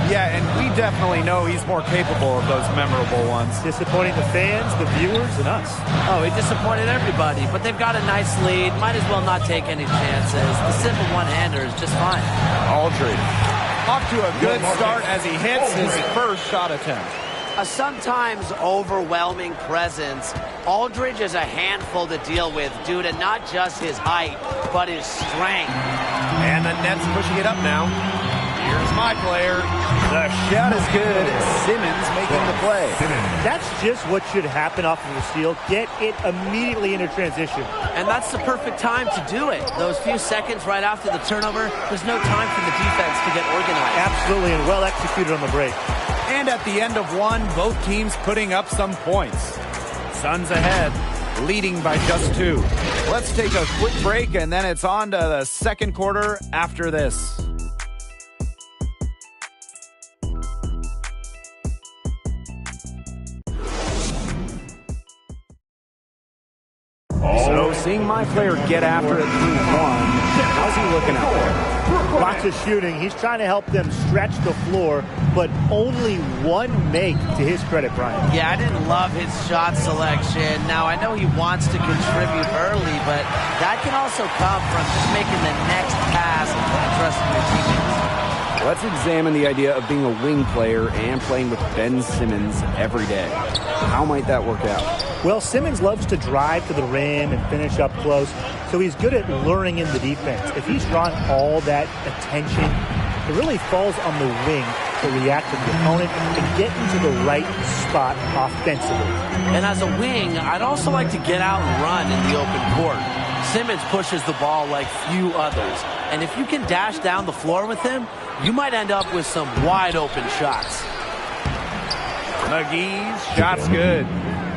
Yeah, and we definitely know he's more capable of those memorable ones. Disappointing the fans, the viewers, and us. Oh, he disappointed everybody, but they've got a nice lead. Might as well not take any chances. The simple one-hander is just fine. Aldridge off to a good start as he hits his first shot attempt. A sometimes overwhelming presence, Aldridge is a handful to deal with due to not just his height, but his strength. And the Nets pushing it up now. Here's my player. The shot is good. Simmons making the play. That's just what should happen off of the steal. Get it immediately into transition. And that's the perfect time to do it. Those few seconds right after the turnover, there's no time for the defense to get organized. Absolutely, and well executed on the break. And at the end of one, both teams putting up some points. Suns ahead, leading by just 2. Let's take a quick break, and then it's on to the second quarter after this. So seeing my player get after it through 1, how's he looking out there? Lots of shooting. He's trying to help them stretch the floor, but only 1 make to his credit, Brian. Yeah, I didn't love his shot selection. Now, I know he wants to contribute early, but that can also come from just making the next pass and trusting your teammates. Let's examine the idea of being a wing player and playing with Ben Simmons every day. How might that work out? Well, Simmons loves to drive to the rim and finish up close, so he's good at luring in the defense. If he's drawing all that attention, it really falls on the wing to react to the opponent and get into the right spot offensively. And as a wing, I'd also like to get out and run in the open court. Simmons pushes the ball like few others, and if you can dash down the floor with him, you might end up with some wide open shots. McGee's shot's good.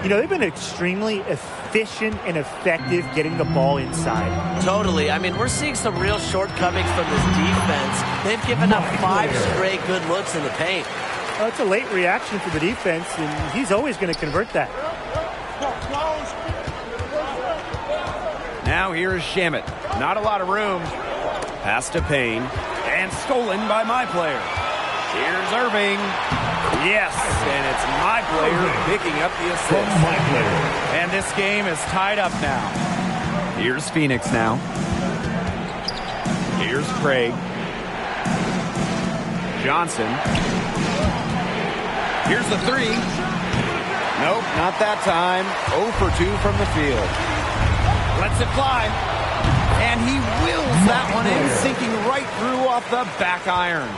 You know, they've been extremely efficient and effective getting the ball inside. Totally. I mean, we're seeing some real shortcomings from this defense. They've given up 5 straight good looks in the paint. Well, it's a late reaction for the defense, and he's always going to convert that. Now here's Shamet. Not a lot of room. Pass to Payne. And stolen by my player. Here's Irving. Yes, and it's my player picking up the assist. And this game is tied up now. Here's Phoenix now. Here's Craig. Johnson. Here's the 3. Nope, not that time. 0 for 2 from the field. Lets it fly. And he wills that one in, sinking right through off the back iron.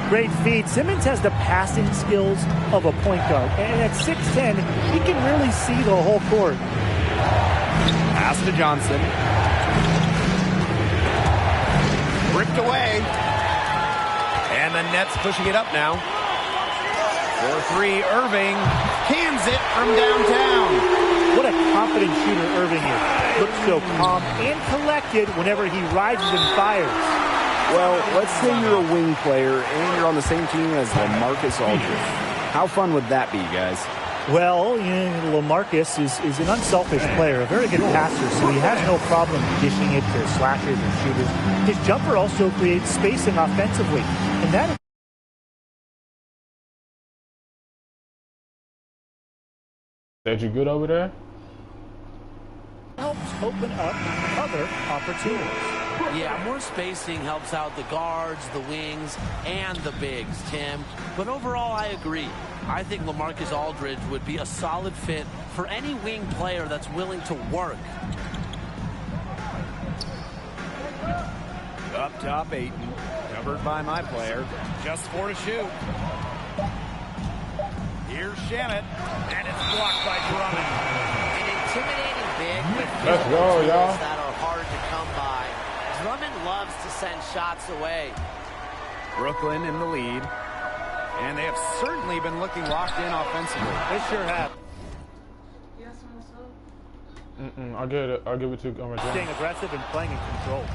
Great feed. Simmons has the passing skills of a point guard. And at 6'10", he can really see the whole court. Pass to Johnson. Ripped away. And the Nets pushing it up now. 4-3, Irving cans it from downtown. What a confident shooter Irving is. Looks so calm and collected whenever he rises and fires. Well, let's say you're a wing player and you're on the same team as LaMarcus Aldridge. How fun would that be, guys? Well, LaMarcus is an unselfish player, a very good passer, so he has no problem dishing it to slashers and shooters. His jumper also creates spacing offensively, and that is That you good over there? open up other opportunities. Yeah, more spacing helps out the guards, the wings, and the bigs, Tim. But overall, I agree. I think LaMarcus Aldridge would be a solid fit for any wing player that's willing to work. Up top, Ayton. Covered by my player. Just 4 to shoot. Here's Shannon. And it's blocked by Drummond. An intimidating big with Let's go, y'all. that are hard to come by. Drummond loves to send shots away. Brooklyn in the lead. And they have certainly been looking locked in offensively. They sure have. I'll give it to Staying aggressive and playing in control.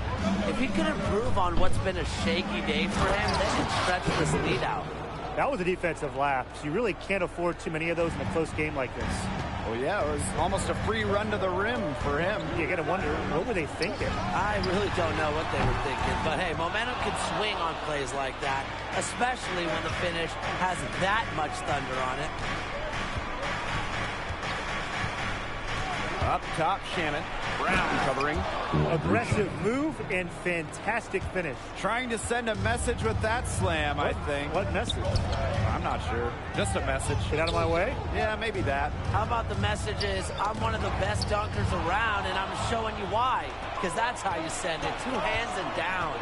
If he could improve on what's been a shaky day for him, they can stretch this lead out. That was a defensive lapse. You really can't afford too many of those in a close game like this. Well, yeah, it was almost a free run to the rim for him. You got to wonder, what were they thinking? I really don't know what they were thinking. But, hey, momentum can swing on plays like that, especially when the finish has that much thunder on it. Up top, Shannon. Brown covering. Aggressive move and fantastic finish. Trying to send a message with that slam, I think. What message? I'm not sure. Just a message. Get out of my way? Yeah, maybe that. How about the message is, I'm one of the best dunkers around, and I'm showing you why. Because that's how you send it. 2 hands and down.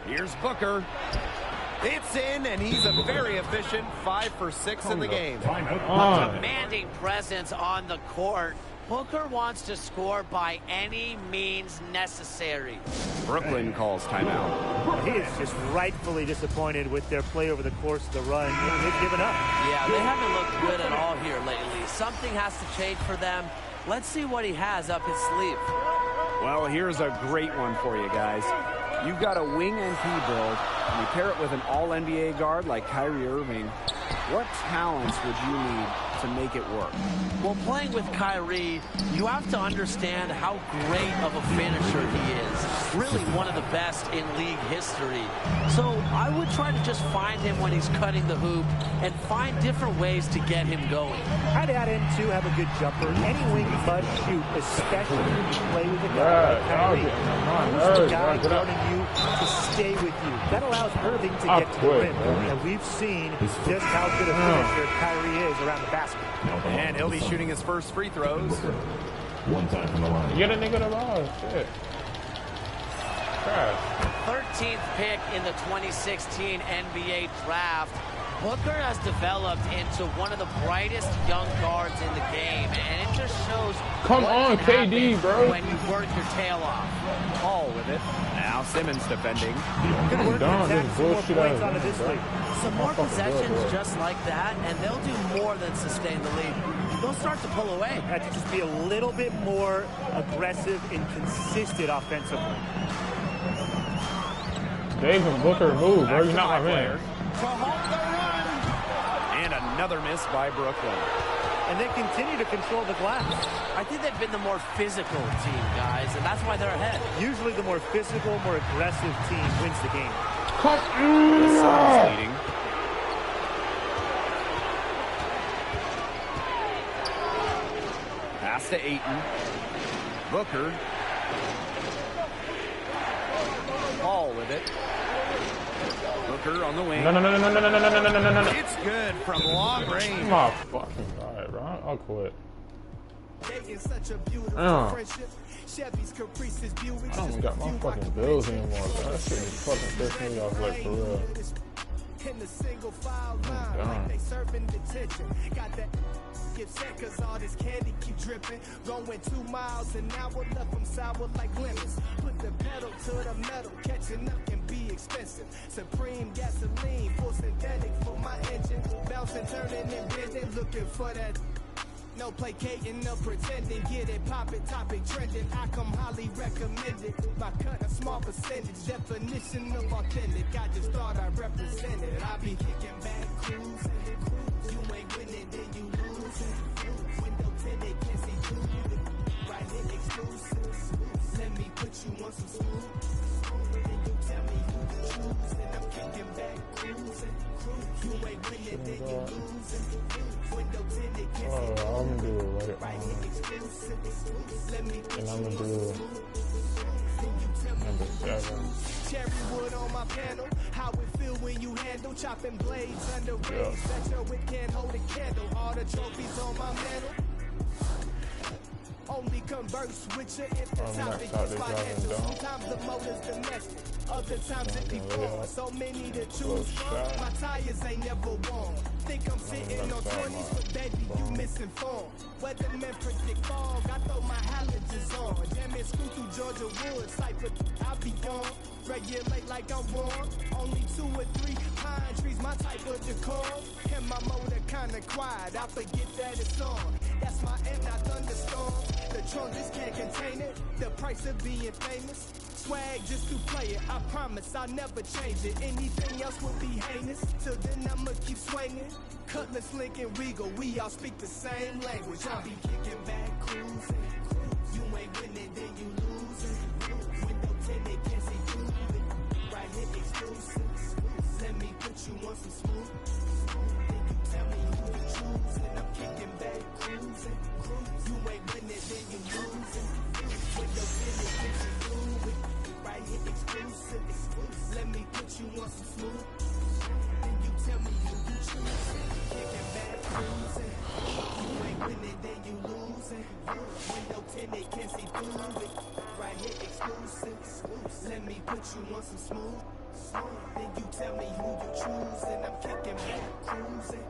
Here's Booker. It's in, and he's a very efficient 5 for 6 in the game. A commanding presence on the court. Booker wants to score by any means necessary. Brooklyn calls timeout. He is just rightfully disappointed with their play over the course of the run. They've given up. Yeah, they haven't looked good at all here lately. Something has to change for them. Let's see what he has up his sleeve. Well, here's a great one for you guys. You've got a wing and key build, and you pair it with an all-NBA guard like Kyrie Irving. What talents would you need to make it work? Well, playing with Kyrie, you have to understand how great of a finisher he is. Really one of the best in league history. So I would try to just find him when he's cutting the hoop and find different ways to get him going. I'd add him to have a good jumper. Any wing must shoot, especially when you play with a guy like Kyrie. Who's the guy guarding you to stay with you? That allows Irving to get to the rim. And we've seen just how good a finisher Kyrie is around the basket. And he'll be shooting his first free throws. One time from the line. Get a nigga the ball. Shit. 13th pick in the 2016 NBA draft. Booker has developed into one of the brightest young guards in the game, and it just shows. Come on, KD, bro. When you work your tail off. Paul with it. Now Simmons defending. Good work to attack some more points onto this lead. Some more possessions just like that, and they'll do more than sustain the lead. They'll start to pull away. Have to just be a little bit more aggressive and consistent offensively. David Booker move, bro. You're not my man. To halt the run. And another miss by Brooklyn. And they continue to control the glass. I think they've been the more physical team, guys, and that's why they're ahead. Usually the more physical, more aggressive team wins the game. Come The Suns leading. Pass to Ayton. Booker. Paul with it. Booker on the wing. No. It's good from long range. My fucking god, bro. I'll quit. I don't got my fucking bills anymore, bro. That shit is fucking pissing me off, like, for real. In the single file line, they serving detention. Got that get set cause all this candy keep dripping. Going 2 miles an hour, left them sour like lemons. Put the pedal to the metal, catching up can be expensive. Supreme gasoline, full synthetic for my engine. Bouncing, turning and bending, looking for that. No placating, no pretending, get it poppin', topic trending. I come highly recommended by cut a small percentage. Definition of authentic. I just thought I represented. I be kicking back, cruising. You ain't winning, then you losing. Window 10, they can't see through you. Right in exclusives. Let me put you on some smooth. Then you tell me who to choose. And I'm kicking back, cruising. You ain't winning, then you losing. Window 10, they can't I'm gonna do it right. And I'm gonna do number 7. Cherry wood on my panel. How it feel when you handle chopping blades under rays. That your whip can't hold a candle. All the trophies on my mantle. Only converse with you if the topic is financial. Sometimes the motor's domestic, other times it be foreign. So many to choose from. My tires ain't never worn. Think I'm sitting on 20s, but baby, you misinformed. Weathermen predict fog, I throw my halogens on. Damn it, screw through Georgia woods, cypher, I be gone. Regulate like I'm warm. Only 2 or 3 pine trees, my type of decor. And my motor kinda quiet, I forget that it's on. That's my amp, not thunderstorm. The trunk just can't contain it. The price of being famous. Swag just to play it. I promise I'll never change it. Anything else would be heinous. Till then I'ma keep swinging. Cutlass, Lincoln, Regal, we all speak the same language. I'll be kicking back, cruising. You ain't winning, then you losing. Window 10, they can't see through it. Right here, exclusive. Let me put you on some smooth. Then you tell me who you choosing. I'm kicking back, cruising. You ain't winning, then you losing. Window 10, they can't see through it. Right here, exclusive. Let me put you on some smooth. Then you tell me who you choosing. Kicking back, cruising. You ain't winning, then you losing. Window 10, they can't see through it. Right here, exclusive. Let me put you on some smooth. Then you tell me who you choosing. I'm kicking back, cruising.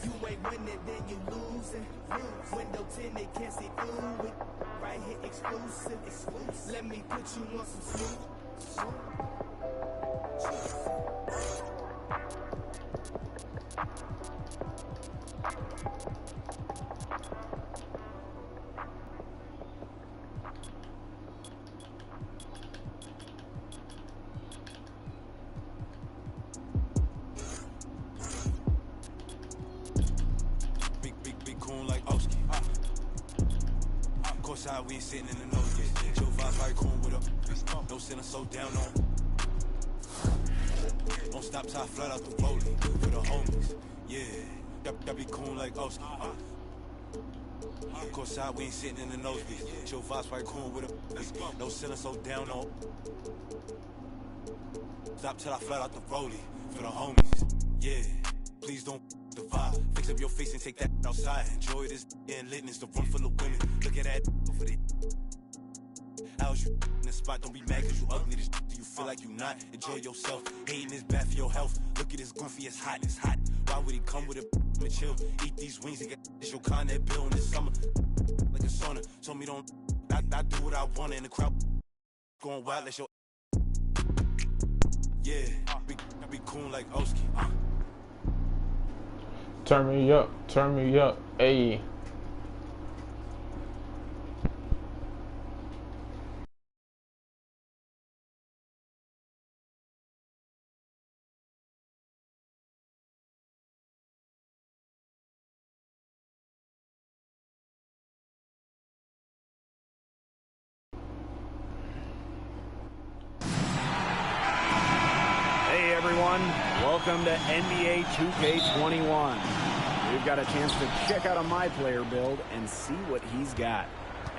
You ain't winning, then you losing. Window 10, they can't see through it. Right here, exclusive. Let me put you on some smooth. We ain't sitting in the nose yet. Your vibes like cool with up. No sitting so down on. Don't stop till I flat out the rolling for the homies. Yeah, that be cool like Oski. Of course, we ain't sitting in the nosebleeds. Your vibes like cool with up. No sitting so down on. Stop till I flat out the rolling for the homies. Yeah, please don't. The vibe, fix up your face and take that outside. Enjoy this and litness, the room full of women. Look at that over there. How's you in the spot? Don't be mad cause you ugly. This do you feel like you not? Enjoy yourself. Hating is bad for your health. Look at this goofy, it's hot, it's hot. Why would he come with a chill? Eat these wings and get your Connet bill in the summer. Like a sauna. Told me don't, I do what I want in the crowd. Going wild, let your yeah, be cool like Oski. Turn me up, ayy. Hey everyone, welcome to NBA 2K21. We've got a chance to check out a My Player build and see what he's got.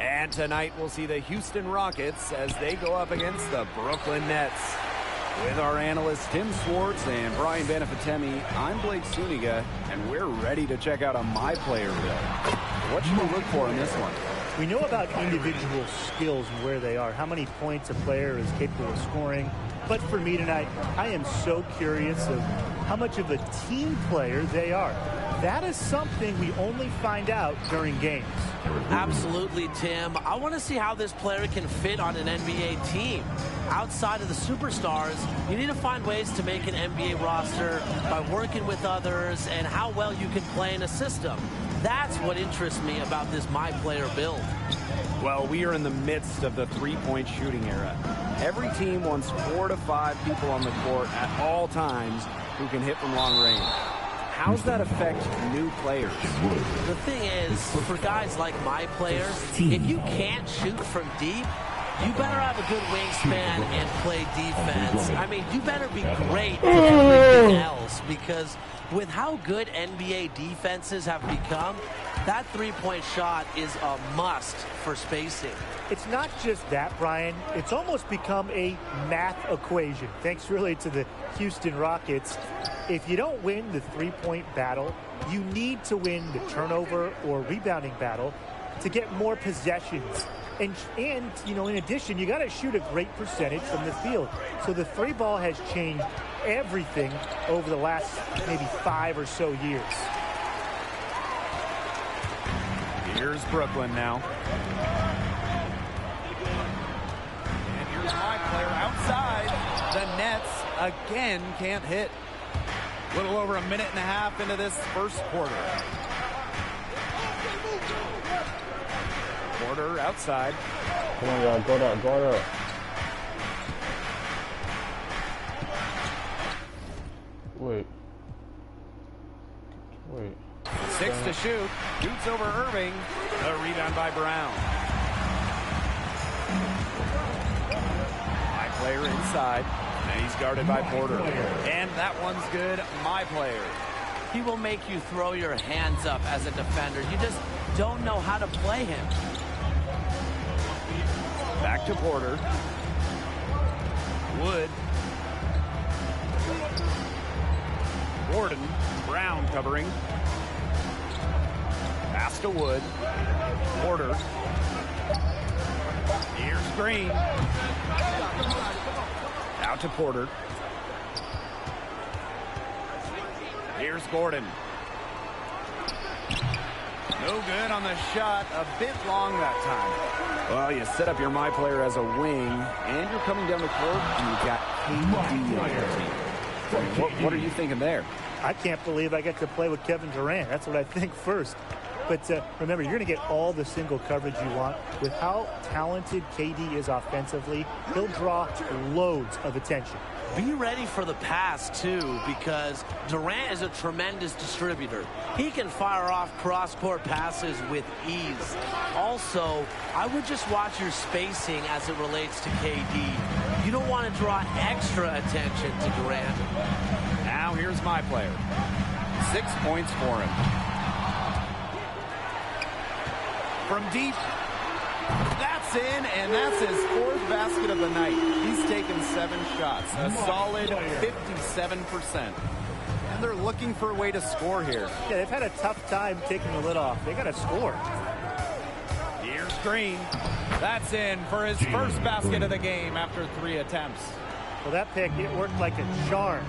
And tonight we'll see the Houston Rockets as they go up against the Brooklyn Nets. With our analysts Tim Swartz and Brian Benefitemi, I'm Blake Suniga, and we're ready to check out a My Player build. What should we look for in this one? We know about individual skills and where they are, how many points a player is capable of scoring. But for me tonight, I am so curious of how much of a team player they are. That is something we only find out during games. Absolutely, Tim. I want to see how this player can fit on an NBA team. Outside of the superstars, you need to find ways to make an NBA roster by working with others and how well you can play in a system. That's what interests me about this My Player build. Well, we are in the midst of the three-point shooting era. Every team wants 4 to 5 people on the court at all times who can hit from long range. How's that affect new players? The thing is, for guys like My Player, if you can't shoot from deep, you better have a good wingspan and play defense. I mean, you better be great at everything else, because with how good NBA defenses have become, that three-point shot is a must for spacing. It's not just that, Brian. It's almost become a math equation, thanks really to the Houston Rockets. If you don't win the three-point battle, you need to win the turnover or rebounding battle to get more possessions. And you know, in addition, you got to shoot a great percentage from the field. So the three ball has changed everything over the last maybe 5 or so years. Here's Brooklyn now. And here's my player outside. The Nets again can't hit. A little over a minute and a half into this first quarter. Porter outside. Come on, y'all. Go up. Go up. Wait. 6 to shoot. Shoots over Irving. A rebound by Brown. My player inside. And he's guarded by Porter. And that one's good. My player. He will make you throw your hands up as a defender. You just don't know how to play him. Back to Porter. Wood. Gordon. Brown covering. Pass to Wood. Porter. Here's Green. Out to Porter. Here's Gordon. No good on the shot. A bit long that time. Well, you set up your my player as a wing, and you're coming down the court, and you've got KD on your team. What are you thinking there? I can't believe I get to play with Kevin Durant. That's what I think first. But remember, you're going to get all the single coverage you want. With how talented KD is offensively, he'll draw loads of attention. Be ready for the pass, too, because Durant is a tremendous distributor. He can fire off cross-court passes with ease. Also, I would just watch your spacing as it relates to KD. You don't want to draw extra attention to Durant. Now here's my player. 6 points for him. From deep. That's in, and that's his 4th basket of the night. He's taken 7 shots, a solid 57%. And they're looking for a way to score here. Yeah, they've had a tough time taking the lid off. They got to score. Here's Green. That's in for his first basket of the game after 3 attempts. Well, that pick, it worked like a charm.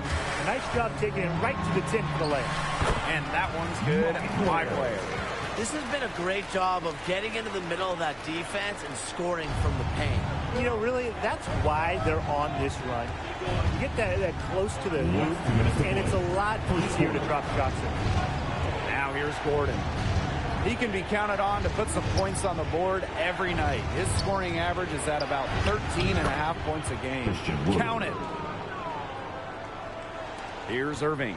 Nice job taking it right to the tin for the layup. And that one's good. My player. This has been a great job of getting into the middle of that defense and scoring from the paint. You know, really, that's why they're on this run. You get that close to the hoop, and it's a lot easier to drop shots in. Now here's Gordon. He can be counted on to put some points on the board every night. His scoring average is at about 13.5 points a game. Count it. Here's Irving.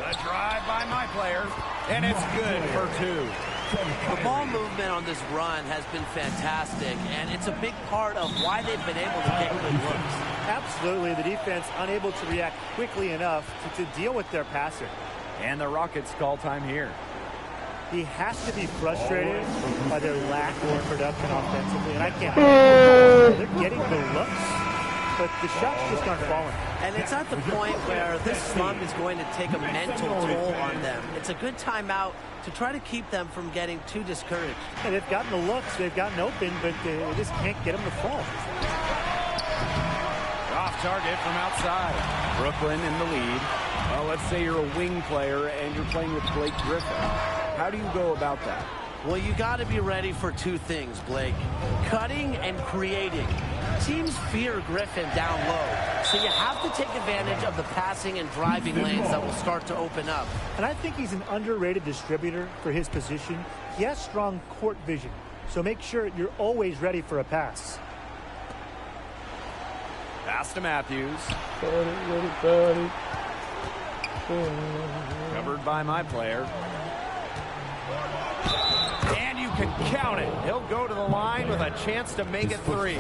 A drive by my player, and it's good for 2. The ball movement on this run has been fantastic, and it's a big part of why they've been able to get good looks. Absolutely. The defense unable to react quickly enough to deal with their passer. And the Rockets call time here. He has to be frustrated by their lack of production offensively, and I can't. They're getting the looks, but the shots just aren't falling. And it's at the point where this slump is going to take a mental toll on them. It's a good timeout to try to keep them from getting too discouraged. Yeah, they've gotten the looks, they've gotten open, but they just can't get them to fall. Off target from outside. Brooklyn in the lead. Well, let's say you're a wing player and you're playing with Blake Griffin. How do you go about that? Well, you got to be ready for 2 things, Blake. Cutting and creating. Teams fear Griffin down low, so you have to take advantage of the passing and driving lanes that will start to open up. And I think he's an underrated distributor for his position. He has strong court vision, so make sure you're always ready for a pass. Pass to Matthews. Covered by my player. And you can count it. He'll go to the line with a chance to make it 3.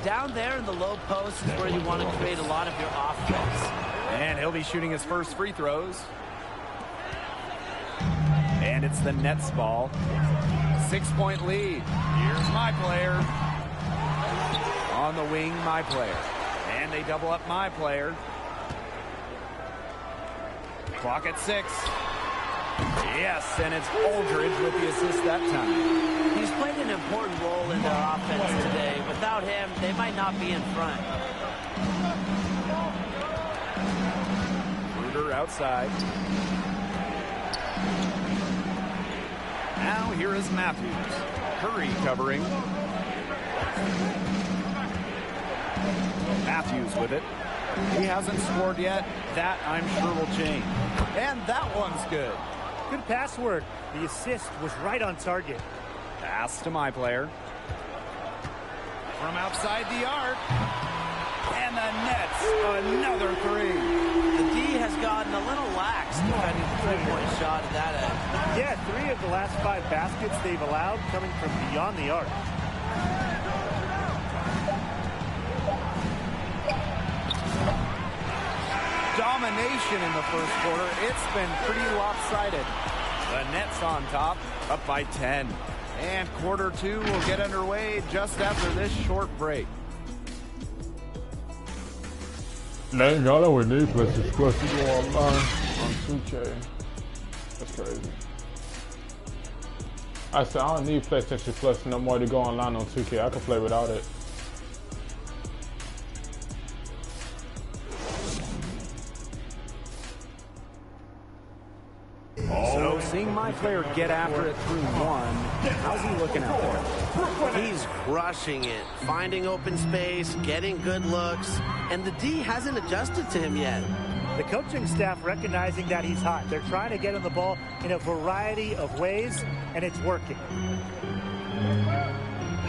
Down there in the low post is where you want to create a lot of your offense. And he'll be shooting his first free throws. it's the Nets ball. 6-point lead. Here's my player. On the wing, my player. And they double up my player. Clock at 6. Yes, and it's Aldridge with the assist that time. He's played an important role in their offense today. Without him, they might not be in front. Schroeder outside. Now here is Matthews. Curry covering. Matthews with it. He hasn't scored yet. That, I'm sure, will change. And that one's good. Good pass work. The assist was right on target. Pass to my player. From outside the arc. And the Nets, another 3. The D has gotten a little lax defending the three-point shot at that end. Yeah, 3 of the last 5 baskets they've allowed coming from beyond the arc. Domination in the first quarter. It's been pretty lopsided. The Nets on top, up by 10. And quarter 2 will get underway just after this short break. Man, y'all know what these places supposed to go online on 2K. That's crazy. I said I don't need PlayStation Plus no more to go online on 2K. I can play without it. So seeing my player get after it through 1, how's he looking out there? He's crushing it, finding open space, getting good looks, and the D hasn't adjusted to him yet. The coaching staff recognizing that he's hot. They're trying to get him the ball in a variety of ways, and it's working.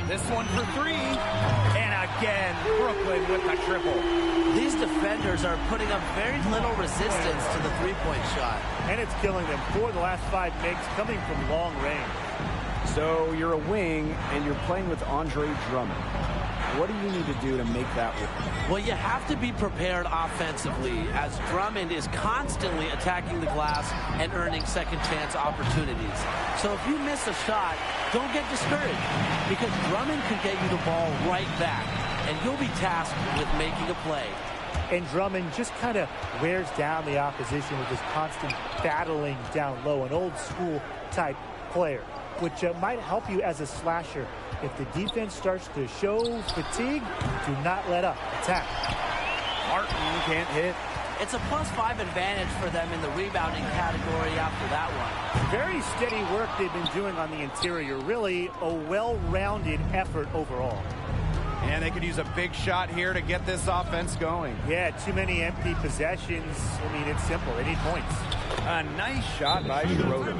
This one for 3. And again, Brooklyn with the triple. These defenders are putting up very little resistance to the three-point shot. And it's killing them. 4 of the last 5 makes coming from long range. So you're a wing, and you're playing with Andre Drummond. What do you need to do to make that work? Well, you have to be prepared offensively, as Drummond is constantly attacking the glass and earning second chance opportunities. So if you miss a shot, don't get discouraged, because Drummond can get you the ball right back, and you'll be tasked with making a play. And Drummond just kind of wears down the opposition with his constant battling down low, an old school type player, which might help you as a slasher. If the defense starts to show fatigue, do not let up. Attack. Martin can't hit. It's a +5 advantage for them in the rebounding category after that one. Very steady work they've been doing on the interior. Really a well-rounded effort overall. And they could use a big shot here to get this offense going. Yeah, too many empty possessions. I mean, it's simple. They need points. A nice shot by Schroeder.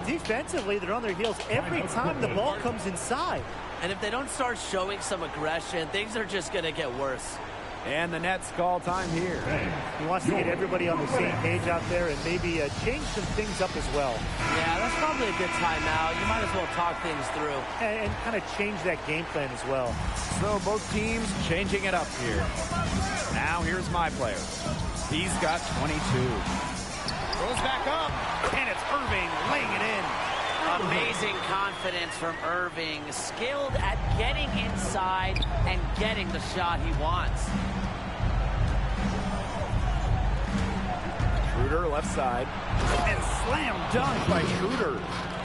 Defensively, they're on their heels every time the ball comes inside. And if they don't start showing some aggression, things are just going to get worse. And the Nets call time here. He wants to get everybody on the same page out there and maybe change some things up as well. Yeah, that's probably a good timeout. You might as well talk things through. And kind of change that game plan as well. So both teams changing it up here. Now here's my player. He's got 22. Goes back up, and it's Irving laying it in. Amazing confidence from Irving, skilled at getting inside and getting the shot he wants. Schroeder left side, and slam dunk by Schroeder.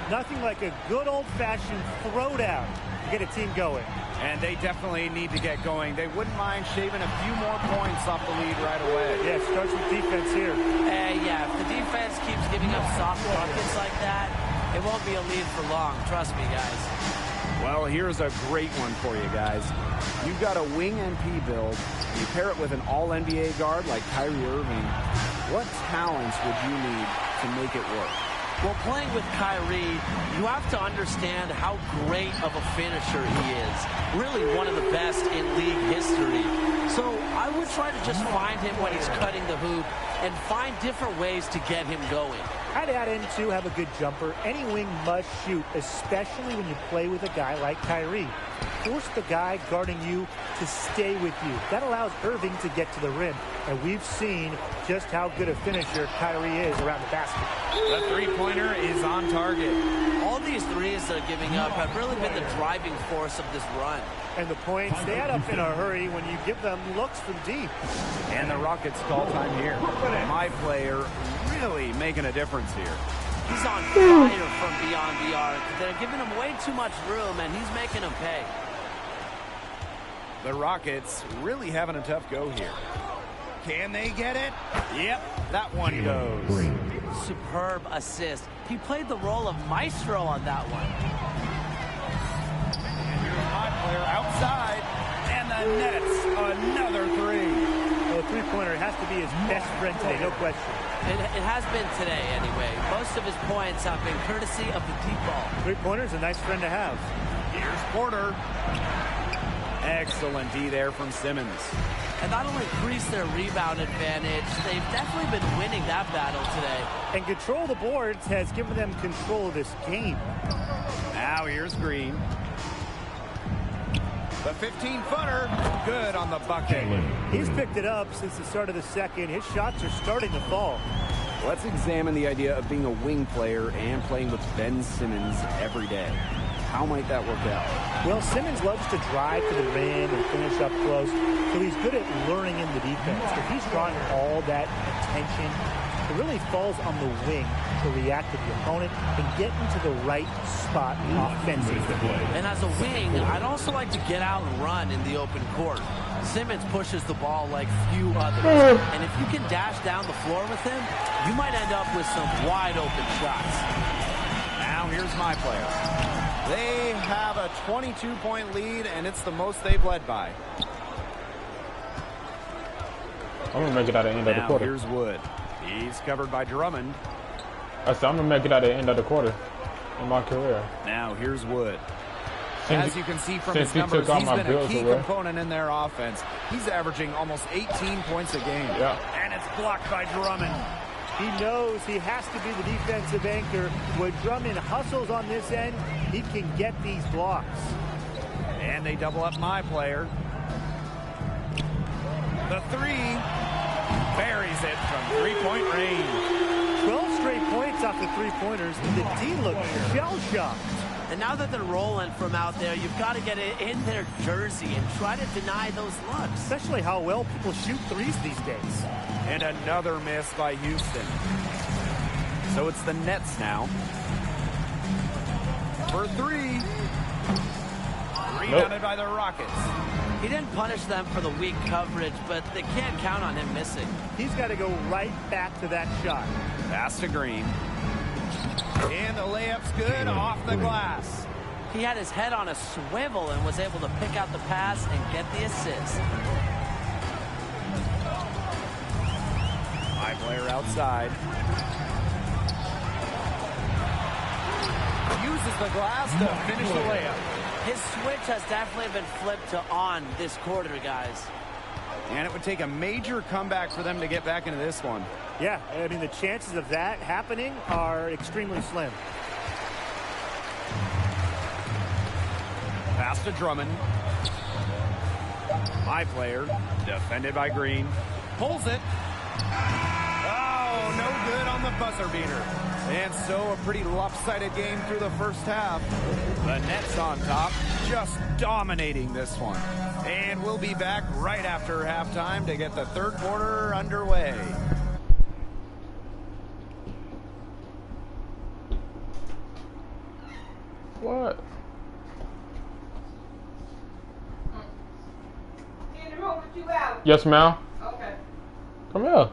Nothing like a good old-fashioned throwdown to get a team going. And they definitely need to get going. They wouldn't mind shaving a few more points off the lead right away. Yeah, it starts with defense here. Yeah, if the defense keeps giving up soft buckets like that, it won't be a lead for long. Trust me, guys. Well, here's a great one for you guys. You've got a wing NP build. You pair it with an all-NBA guard like Kyrie Irving. What talents would you need to make it work? Well, playing with Kyrie, you have to understand how great of a finisher he is. Really one of the best in league history. So I would try to just find him when he's cutting the hoop and find different ways to get him going. I'd add in, too, have a good jumper. Any wing must shoot, especially when you play with a guy like Kyrie. Force the guy guarding you to stay with you. That allows Irving to get to the rim. And we've seen just how good a finisher Kyrie is around the basket. The three-pointer is on target. All these threes they're giving up have really been the driving force of this run. And the points, they add up in a hurry when you give them looks from deep. And the Rockets call time here. My player really making a difference here. He's on fire from beyond the arc. They're giving him way too much room, and he's making him pay. The Rockets really having a tough go here. Can they get it? Yep, that one goes. Superb assist. He played the role of maestro on that one. And here's my player outside. And the Nets, another three. Well, the three-pointer has to be his best friend today, no question. It has been today, anyway. Most of his points have been courtesy of the deep ball. Three-pointer's a nice friend to have. Here's Porter. Excellent D there from Simmons. And that'll increase their rebound advantage. They've definitely been winning that battle today. And control of the boards has given them control of this game. Now here's Green. The 15-footer, good on the bucket. He's picked it up since the start of the second. His shots are starting to fall. Let's examine the idea of being a wing player and playing with Ben Simmons every day. How might that work out? Well, Simmons loves to drive to the rim and finish up close, so he's good at luring in the defense. If he's drawing all that attention, it really falls on the wing to react to the opponent and get into the right spot offensively. And as a wing, I'd also like to get out and run in the open court. Simmons pushes the ball like few others. And if you can dash down the floor with him, you might end up with some wide open shots. Now here's my player. They have a 22-point lead, and it's the most they've led by. I'm going to make it out at the end of the quarter. Here's Wood. He's covered by Drummond. I said I'm going to make it out at the end of the quarter in my career. Now here's Wood. As you can see from his numbers, he's been a key component in their offense. He's averaging almost 18 points a game. Yeah. And it's blocked by Drummond. He knows he has to be the defensive anchor. When Drummond hustles on this end, he can get these blocks. And they double up my player. The three buries it from three-point range. 12 straight points off the three-pointers, and the D looks shell-shocked. And now that they're rolling from out there, you've got to get it in their jersey and try to deny those looks. Especially how well people shoot threes these days. And another miss by Houston. So it's the Nets now. For three. Rebounded by the Rockets. He didn't punish them for the weak coverage, but they can't count on him missing. He's got to go right back to that shot. Pass to Green. And the layup's good off the glass. He had his head on a swivel and was able to pick out the pass and get the assist. My player outside. Uses the glass to finish the layup. His switch has definitely been flipped to on this quarter, guys. And it would take a major comeback for them to get back into this one. Yeah, I mean, the chances of that happening are extremely slim. Pass to Drummond. My player, defended by Green. Pulls it. Oh, no good on the buzzer beater. And so a pretty lopsided game through the first half. The Nets on top, just dominating this one. And we'll be back right after halftime to get the third quarter underway. What? In the room with you out. Yes, ma'am. Okay. Come here.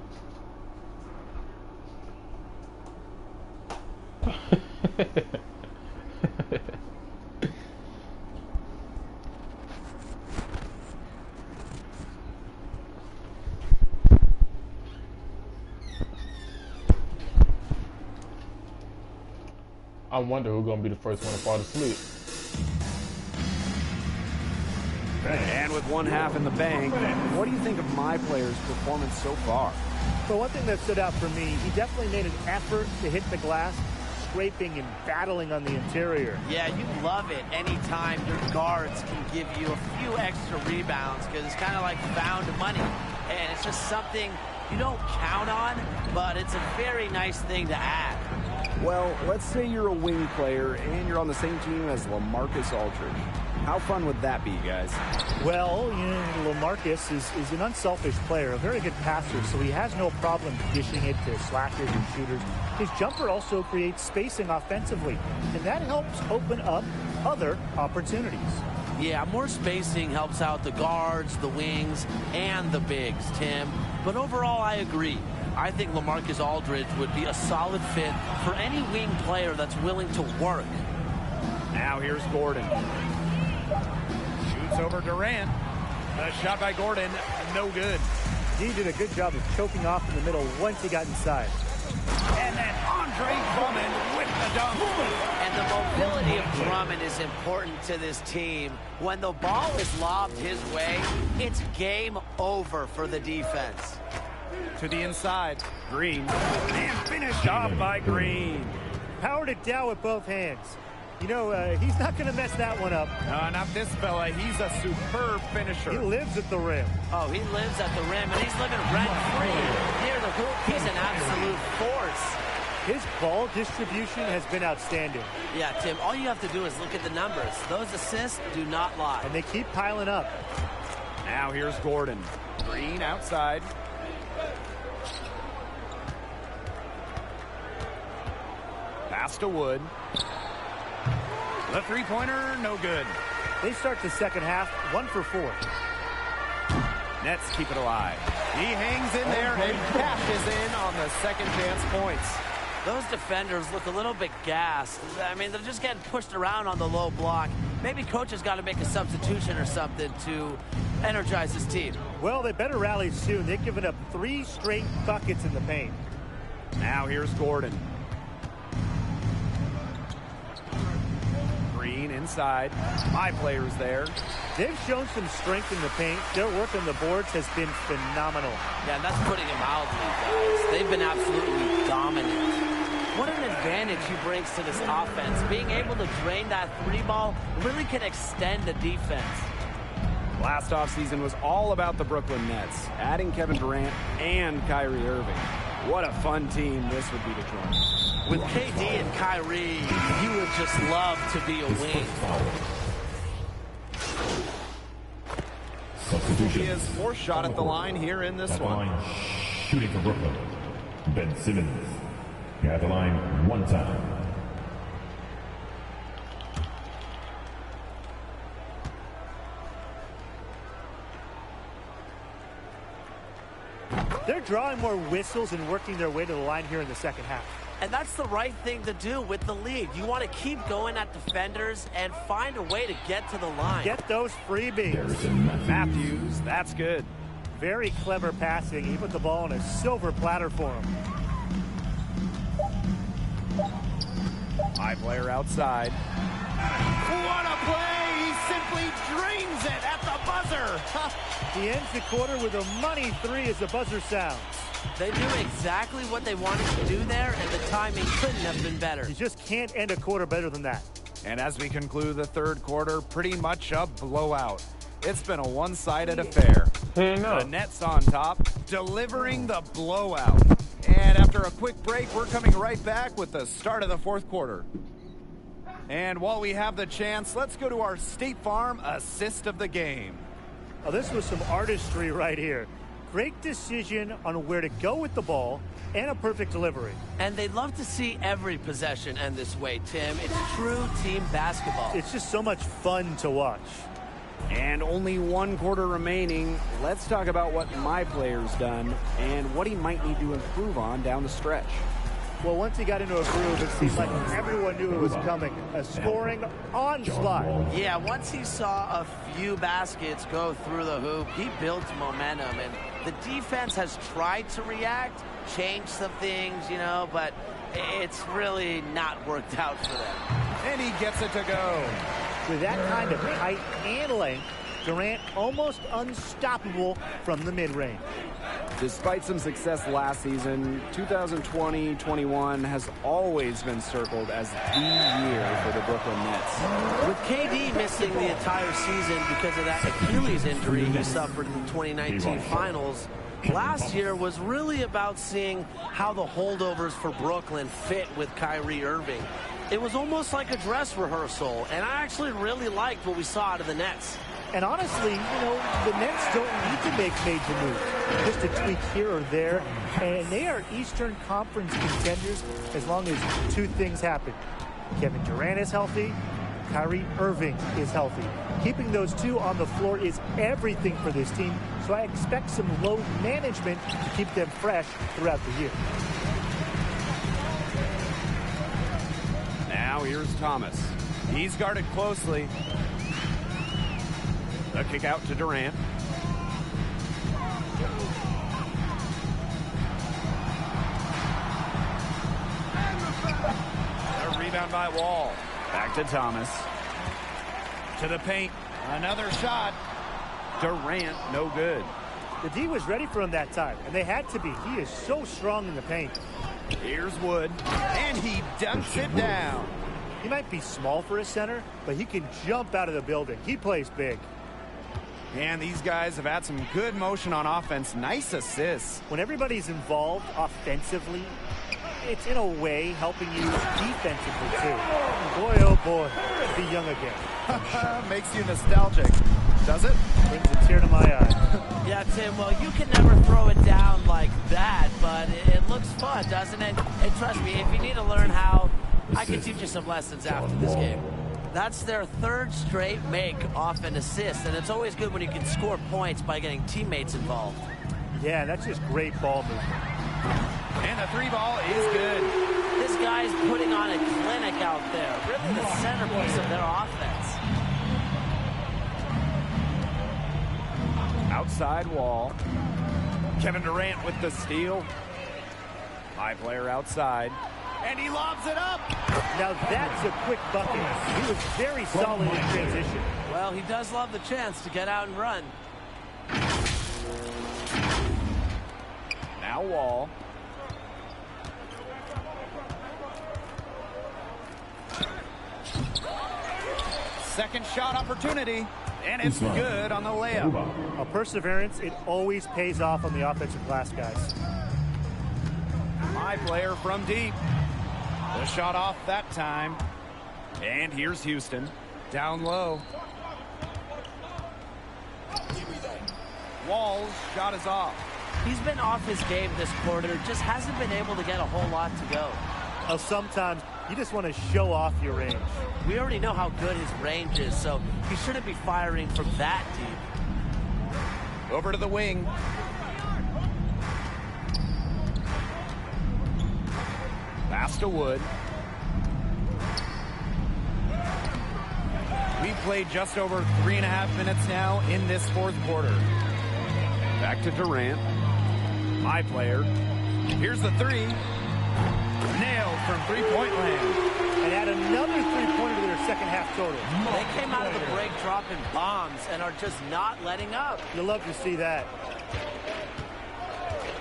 I wonder who's gonna be the first one to fall asleep. And with one half in the bank, what do you think of my player's performance so far? But one thing that stood out for me, he definitely made an effort to hit the glass, scraping and battling on the interior. Yeah, you love it anytime your guards can give you a few extra rebounds, because it's kind of like found money. And it's just something you don't count on, but it's a very nice thing to add. Well, let's say you're a wing player and you're on the same team as LaMarcus Aldridge. How fun would that be, guys? Well, you know, LaMarcus is an unselfish player, a very good passer, so he has no problem dishing it to slashers and shooters. His jumper also creates spacing offensively, and that helps open up other opportunities. Yeah, more spacing helps out the guards, the wings, and the bigs, Tim. But overall, I agree. I think LaMarcus Aldridge would be a solid fit for any wing player that's willing to work. Now here's Gordon. Shoots over Durant. A shot by Gordon, no good. He did a good job of choking off in the middle once he got inside. And then Andre Drummond with the dunk. And the mobility of Drummond is important to this team. When the ball is lobbed his way, it's game over for the defense. To the inside, Green. And finished off by Green. Powered it down with both hands. You know, he's not going to mess that one up. Not this fella. He's a superb finisher. He lives at the rim. Oh, he lives at the rim, and he's living rent-free near the hoop. He's an absolute force. His ball distribution has been outstanding. Yeah, Tim, all you have to do is look at the numbers. Those assists do not lie. And they keep piling up. Now here's Gordon. Green outside. Pass to Wood. The three-pointer, no good. They start the second half 1 for 4. Nets keep it alive. He hangs in there and cashes in on the second chance points. Those defenders look a little bit gassed. I mean, they're just getting pushed around on the low block. Maybe coach has got to make a substitution or something to energize his team. Well, they better rally soon. They've given up 3 straight buckets in the paint. Now here's Gordon. Green inside. My players there. They've shown some strength in the paint. Their work on the boards has been phenomenal. Yeah, and that's putting it mildly, guys. They've been absolutely dominant. What an advantage he brings to this offense. Being able to drain that 3-ball really can extend the defense. Last offseason was all about the Brooklyn Nets, adding Kevin Durant and Kyrie Irving. What a fun team this would be to join. With KD and Kyrie, you would just love to be a wing. Substitution. He has 4 shot at the line here in this one. Line, shooting for Brooklyn. Ben Simmons. At the line 1 time. They're drawing more whistles and working their way to the line here in the second half. And that's the right thing to do with the lead. You want to keep going at defenders and find a way to get to the line. Get those freebies. Matthews, that's good. Very clever passing. He put the ball on a silver platter for him. High player outside. What a play! He simply drains it at the buzzer. He ends the quarter with a money 3 as the buzzer sounds. They knew exactly what they wanted to do there, and the timing couldn't have been better. You just can't end a quarter better than that. And as we conclude the third quarter, pretty much a blowout. It's been a one-sided affair. The Nets on top, delivering the blowout. And after a quick break, we're coming right back with the start of the fourth quarter. And while we have the chance, let's go to our State Farm assist of the game. Oh, this was some artistry right here. Great decision on where to go with the ball and a perfect delivery. And they'd love to see every possession end this way, Tim. It's true team basketball. It's just so much fun to watch. And only 1 quarter remaining. Let's talk about what my player's done and what he might need to improve on down the stretch. Well, once he got into a groove, it seemed like everyone knew it was coming. A scoring onslaught. Yeah, once he saw a few baskets go through the hoop, he built momentum. And the defense has tried to react, change some things, you know, but it's really not worked out for them. And he gets it to go. With that kind of height and length, Durant almost unstoppable from the mid-range. Despite some success last season, 2020-21 has always been circled as the year for the Brooklyn Nets. With KD missing the entire season because of that Achilles injury he suffered in the 2019 finals, last year was really about seeing how the holdovers for Brooklyn fit with Kyrie Irving. It was almost like a dress rehearsal, and I actually really liked what we saw out of the Nets. And honestly, you know, the Nets don't need to make major moves. Just a tweak here or there. And they are Eastern Conference contenders as long as two things happen. Kevin Durant is healthy. Kyrie Irving is healthy. Keeping those two on the floor is everything for this team. So I expect some load management to keep them fresh throughout the year. Now here's Thomas. He's guarded closely. A kick out to Durant. A rebound by Wall. Back to Thomas. To the paint. Another shot. Durant, no good. The D was ready for him that time, and they had to be. He is so strong in the paint. Here's Wood. And he dunks it down. He might be small for a center, but he can jump out of the building. He plays big. And these guys have had some good motion on offense. Nice assists. When everybody's involved offensively, it's in a way helping you defensively too. Boy, oh boy, to be young again. Makes you nostalgic, does it? Brings a tear to my eye. Yeah, Tim, well, you can never throw it down like that, but it looks fun, doesn't it? And trust me, if you need to learn how, I can teach you some lessons after this game. That's their third straight make off an assist, and it's always good when you can score points by getting teammates involved. Yeah, that's just great ball movement. And the three ball is good. This guy's putting on a clinic out there, really the centerpiece of their offense. Outside Wall. Kevin Durant with the steal. High player outside. And he lobs it up. Now that's a quick bucket. He was very solid in transition. Well, he does love the chance to get out and run. Now Wall. Second shot opportunity. And it's good on the layup. A perseverance, it always pays off on the offensive glass, guys. My player from deep. The shot off that time. And here's Houston. Down low. Wall's shot is off. He's been off his game this quarter. Just hasn't been able to get a whole lot to go. Well, sometimes you just want to show off your range. We already know how good his range is, so he shouldn't be firing from that deep. Over to the wing. Pass to Wood. We've played just over 3.5 minutes now in this fourth quarter. Back to Durant. My player. Here's the three. Nailed from three-point land. And add another three-pointer to their second half total. They came out of the break dropping bombs and are just not letting up. You'll love to see that.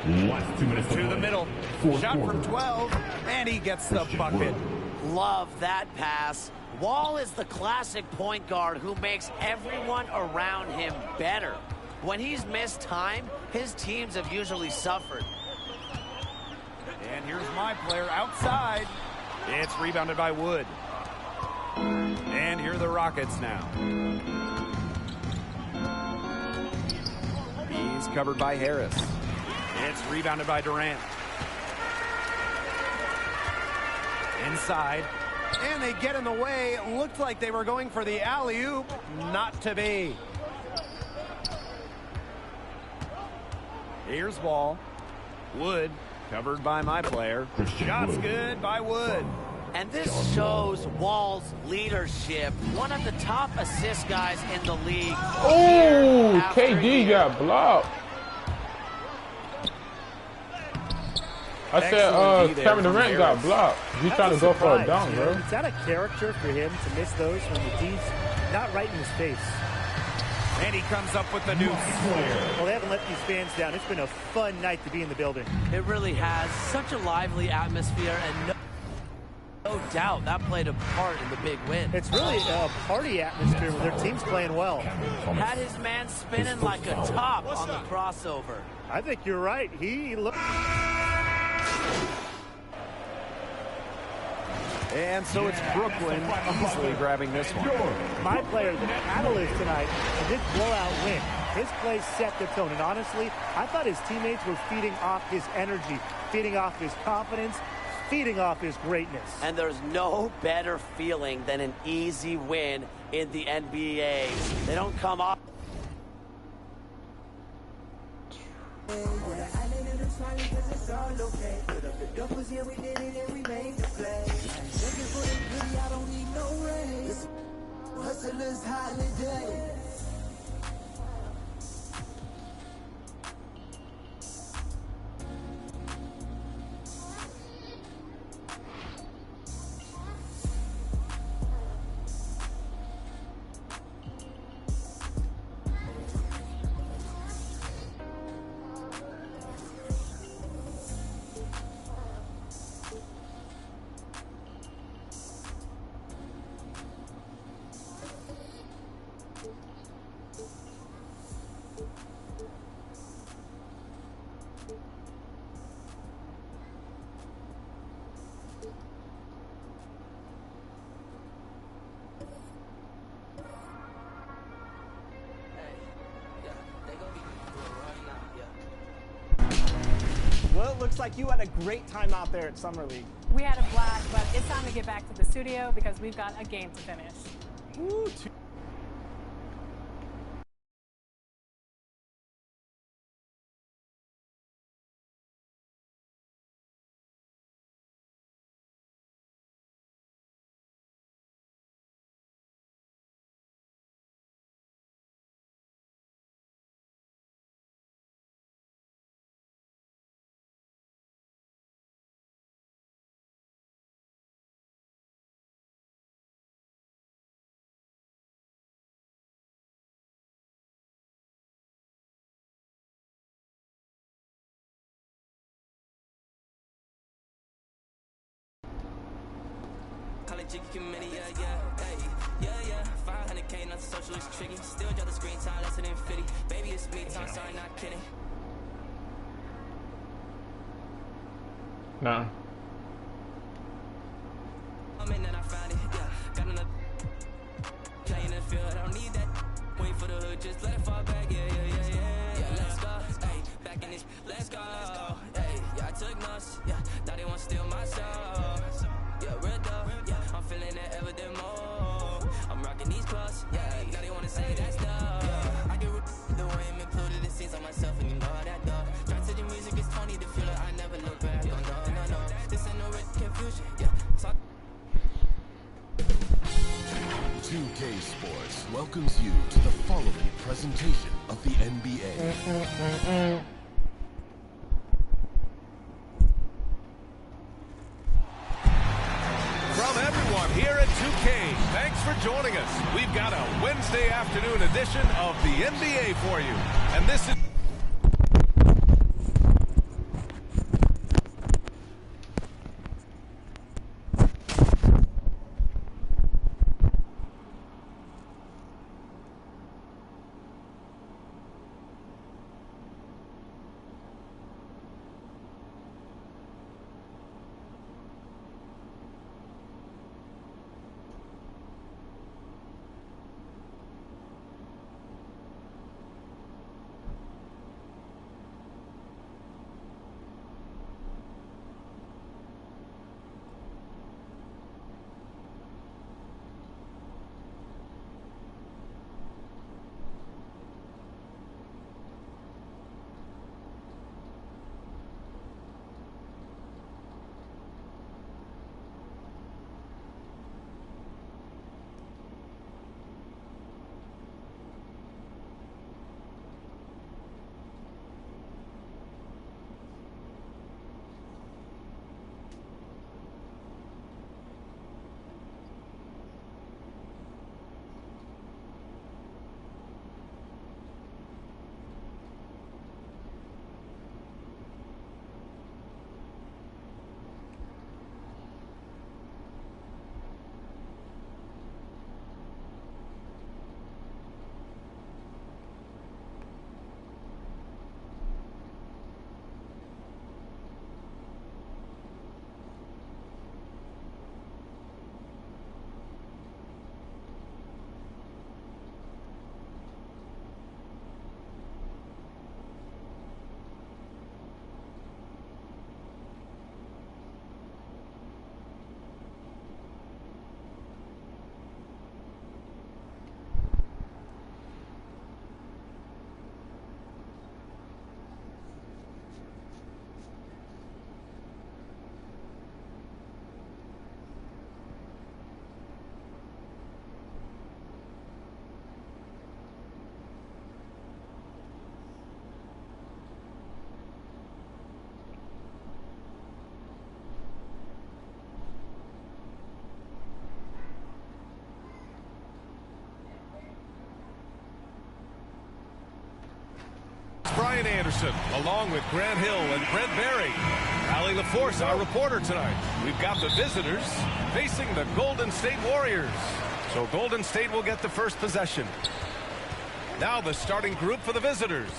2 minutes to the middle. Shot from 12, and he gets the bucket. Love that pass. Wall is the classic point guard who makes everyone around him better. When he's missed time, his teams have usually suffered. And here's my player outside. It's rebounded by Wood. And here are the Rockets now. He's covered by Harris. It's rebounded by Durant. Inside. And they get in the way. It looked like they were going for the alley-oop. Not to be. Here's Wall. Wood. Covered by my player. Shot's good by Wood. And this shows Wall's leadership. One of the top assist guys in the league. Oh, KD got blocked. I said Kevin Durant got blocked. He's trying to go for a dunk, bro. It's out of character for him to miss those when the D's not right in his face. And he comes up with the deuce. Well, they haven't let these fans down. It's been a fun night to be in the building. It really has. Such a lively atmosphere, and no doubt that played a part in the big win. It's really a party atmosphere where their team's playing well. Had his man spinning like a top on the crossover. I think you're right. He looked... And so it's Brooklyn easily grabbing this one. My player, the catalyst tonight, in this blowout win. His play set the tone. And honestly, I thought his teammates were feeding off his energy, feeding off his confidence, feeding off his greatness. And there's no better feeling than an easy win in the NBA. They don't come up. Hustlers holiday. Well, it looks like you had a great time out there at Summer League. We had a blast, but it's time to get back to the studio because we've got a game to finish. Woo, Committee, yeah, 500K, not socialist tricky. Still got the screen time, less than 50. Baby, it's me, time, sorry, not kidding. Nah. I'm in and I found it, yeah. Got another play in the field, I don't need that. Wait for the hood, just let it fall back, yeah, let's go, hey, back in this, let's go, hey, yeah, I took notes, yeah, thought they want to steal my soul, yeah, real dope, yeah, I'm feeling it evident more, I'm rocking these clothes, yeah, now they want to say that's dope, I get the way I'm included, it seems on myself, and you know that dog, try to the music, it's Tony the feel it, I never look back, no, this ain't no red confusion, yeah, talk. 2K Sports welcomes you to the following presentation of the NBA. From everyone here at 2K, thanks for joining us. We've got a Wednesday afternoon edition of the NBA for you. And this is... Anderson, along with Grant Hill and Brent Berry. Allie LaForce, our reporter tonight. We've got the visitors facing the Golden State Warriors. So Golden State will get the first possession. Now the starting group for the visitors.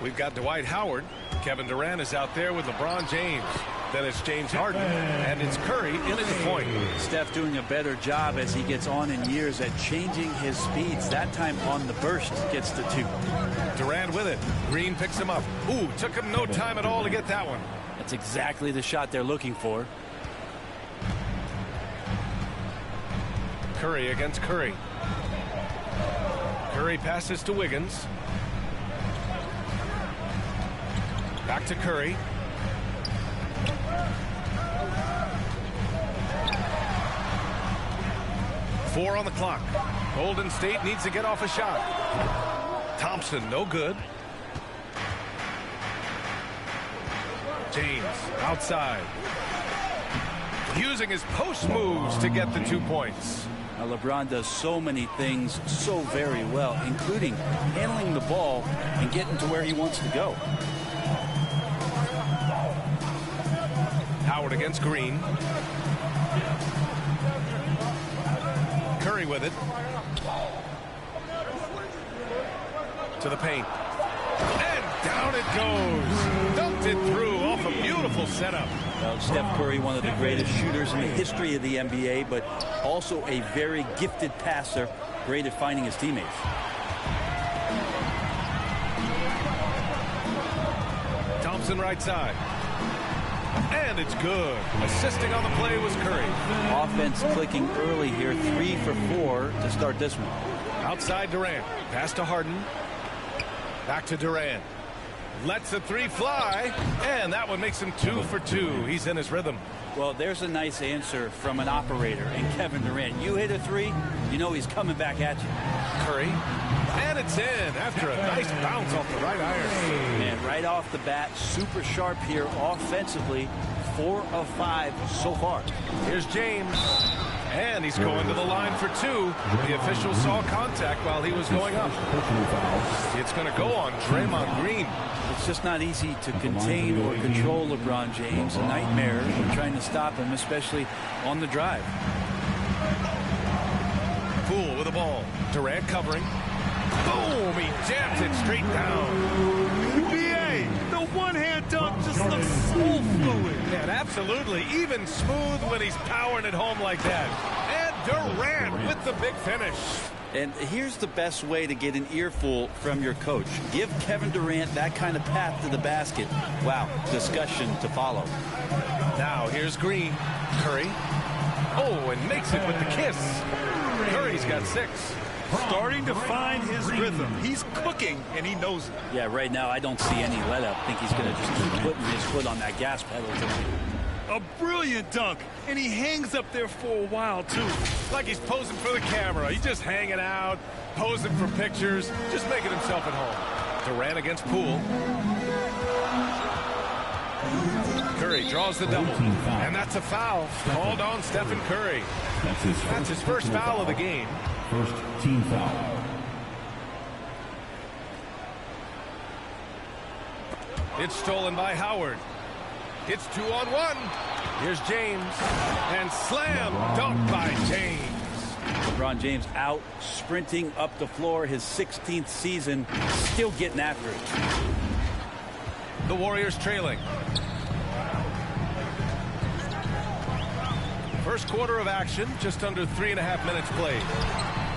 We've got Dwight Howard. Kevin Durant is out there with LeBron James. Then it's James Harden, and it's Curry in at the point. Steph doing a better job as he gets on in years at changing his speeds. That time on the burst gets the 2. Durant with it. Green picks him up. Ooh, took him no time at all to get that one. That's exactly the shot they're looking for. Curry against Curry. Curry passes to Wiggins. Back to Curry. Four on the clock. Golden State needs to get off a shot. Thompson, no good. James, outside. Using his post moves to get the 2 points. Now LeBron does so many things so very well, including handling the ball and getting to where he wants to go. Howard against Green. Curry with it. To the paint. And down it goes. Dumped it through off a beautiful setup. Well, Steph Curry, one of the greatest shooters in the history of the NBA, but also a very gifted passer, great at finding his teammates. Thompson right side. And it's good. Assisting on the play was Curry. Offense clicking early here, 3 for 4 to start this one. Outside Durant. Pass to Harden. Back to Durant. Lets the 3 fly. And that one makes him 2 for 2. He's in his rhythm. Well, there's a nice answer from an operator in Kevin Durant. You hit a 3, you know he's coming back at you. Curry. And it's in after a nice bounce off the right iron. And right off the bat, super sharp here offensively. 4 of 5 so far. Here's James. And he's going to the line for 2. The official saw contact while he was going up. It's going to go on Draymond Green. It's just not easy to contain or control LeBron James. A nightmare trying to stop him, especially on the drive. Poole with the ball. Durant covering. Boom! He jams it straight down. NBA, the one-hand dunk just looks so fluid. And absolutely even smooth when he's powering it home like that. And Durant with the big finish. And here's the best way to get an earful from your coach. Give Kevin Durant that kind of path to the basket. Wow, discussion to follow. Now here's Green. Curry. Oh, and makes it with the kiss. Curry's got 6. Starting to find his rhythm. He's cooking, and he knows it. Yeah, right now I don't see any let-up. I think he's going to just keep putting his foot on that gas pedal tonight. A brilliant dunk, and he hangs up there for a while, too. Like he's posing for the camera. He's just hanging out, posing for pictures, just making himself at home. Durant against Poole. Curry draws the double, and that's a foul called on Stephen Curry. That's his first foul of the game. First team foul. It's stolen by Howard. It's 2-on-1. Here's James. And slam dunk by James. LeBron James out sprinting up the floor, his 16th season, still getting after it. The Warriors trailing. First quarter of action, just under 3.5 minutes played.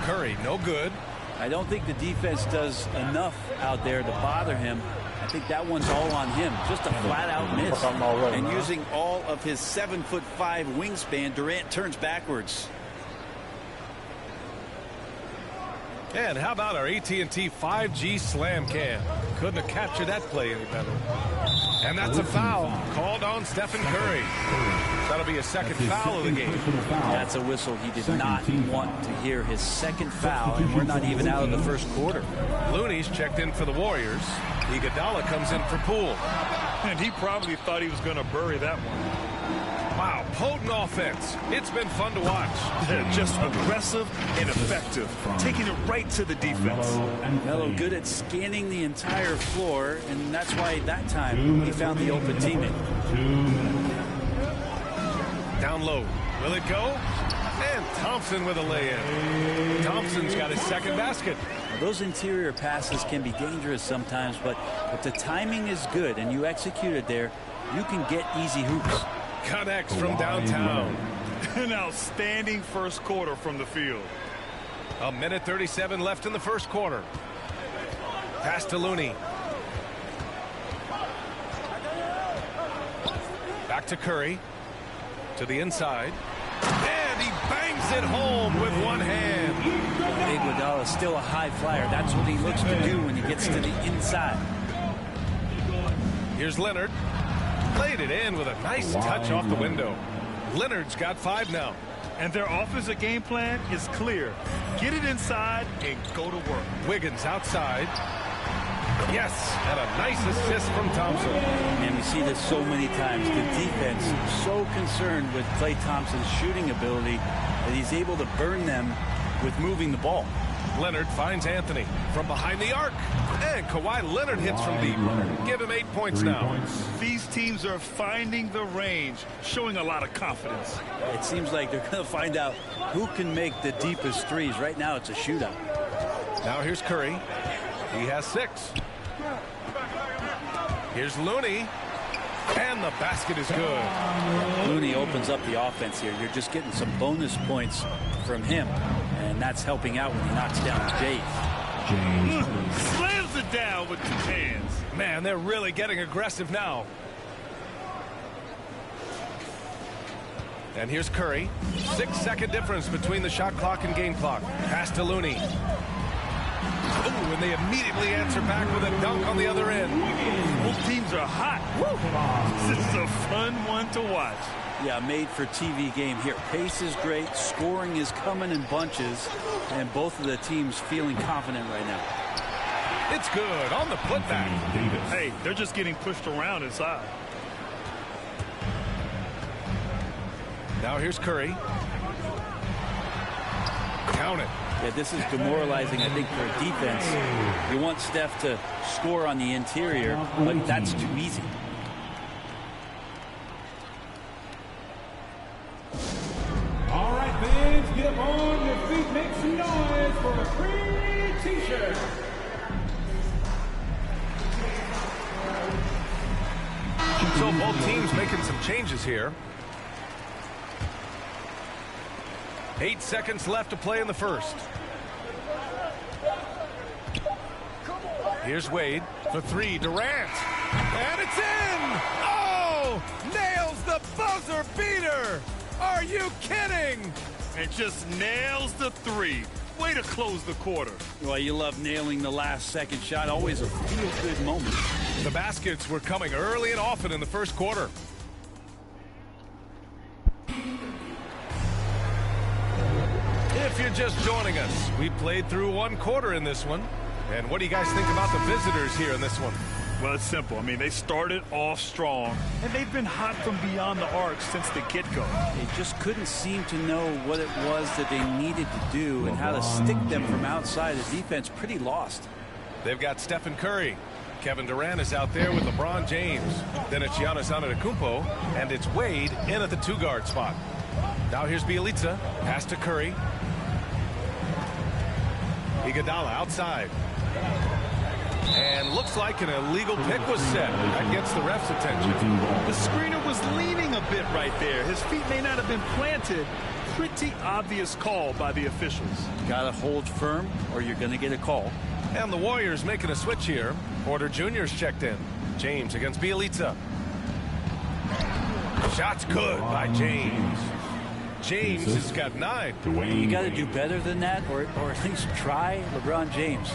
Curry, no good. I don't think the defense does enough out there to bother him. I think that one's all on him. Just a flat-out miss. And using all of his 7'5" wingspan, Durant turns backwards. And how about our AT&T 5G slam cam? Couldn't have captured that play any better. And that's a foul called on Stephen Curry. That'll be a second foul of the game. That's a whistle he did not want to hear. His second foul, and we're not even out of the first quarter. Looney's checked in for the Warriors. Iguodala comes in for Poole. And he probably thought he was going to bury that one. Wow, potent offense. It's been fun to watch. Just aggressive and effective, taking it right to the defense. Melo good at scanning the entire floor, and that's why that time he found the open teammate. Down low. Will it go? And Thompson with a lay-in. Thompson's got his second basket. Now, those interior passes can be dangerous sometimes, but if the timing is good and you execute it there, you can get easy hoops. Connects from downtown. An outstanding first quarter from the field. A minute 37 left in the first quarter. Pass to Looney. Back to Curry. To the inside. And he bangs it home with one hand. Iguodala is still a high flyer. That's what he looks to do when he gets to the inside. Here's Leonard. Played it in with a nice touch off the window. Leonard's got 5 now. And their offensive game plan is clear. Get it inside and go to work. Wiggins outside. Yes, and a nice assist from Thompson. And we see this so many times. The defense so concerned with Klay Thompson's shooting ability that he's able to burn them with moving the ball. Leonard finds Anthony from behind the arc. And Kawhi Leonard hits from deep. Give him 8 points now. These teams are finding the range, showing a lot of confidence. It seems like they're going to find out who can make the deepest threes. Right now it's a shootout. Now here's Curry. He has 6. Here's Looney. And the basket is good. Looney opens up the offense here. You're just getting some bonus points from him. And that's helping out when he knocks down James. Slams it down with 2 hands. Man, they're really getting aggressive now. And here's Curry. 6-second difference between the shot clock and game clock. Pass to Looney. Ooh, and they immediately answer back with a dunk on the other end. Both teams are hot. Woo. This is a fun one to watch. Yeah, made for TV game here. Pace is great. Scoring is coming in bunches. And both of the teams feeling confident right now. It's good on the putback. Hey, they're just getting pushed around inside. Now here's Curry. Count it. Yeah, this is demoralizing, I think, for a defense. You want Steph to score on the interior, but that's too easy. All right, fans, get up on your feet, make some noise for a free T-shirt. So both teams making some changes here. 8 seconds left to play in the first. Here's Wade for 3. Durant. And it's in! Oh! Nails the buzzer beater! Are you kidding? And just nails the 3. Way to close the quarter. Well, you love nailing the last second shot. Always a feel-good moment. The baskets were coming early and often in the first quarter. If you're just joining us, we played through 1 quarter in this one. And what do you guys think about the visitors here in this one? Well, it's simple. I mean, they started off strong, and they've been hot from beyond the arc since the get-go. They just couldn't seem to know what it was that they needed to do and how to stick them from outside. The defense pretty lost. They've got Stephen Curry. Kevin Durant is out there with LeBron James. Then it's Giannis Antetokounmpo, and it's Wade in at the 2-guard spot. Now here's Bielitsa. Pass to Curry. Iguodala outside. And looks like an illegal pick was set. That gets the ref's attention. The screener was leaning a bit right there. His feet may not have been planted. Pretty obvious call by the officials. Got to hold firm or you're going to get a call. And the Warriors making a switch here. Porter Jr.'s checked in. James against Bielitsa. Shot's good by James. James has got 9. You got to do better than that, or at least try. LeBron James,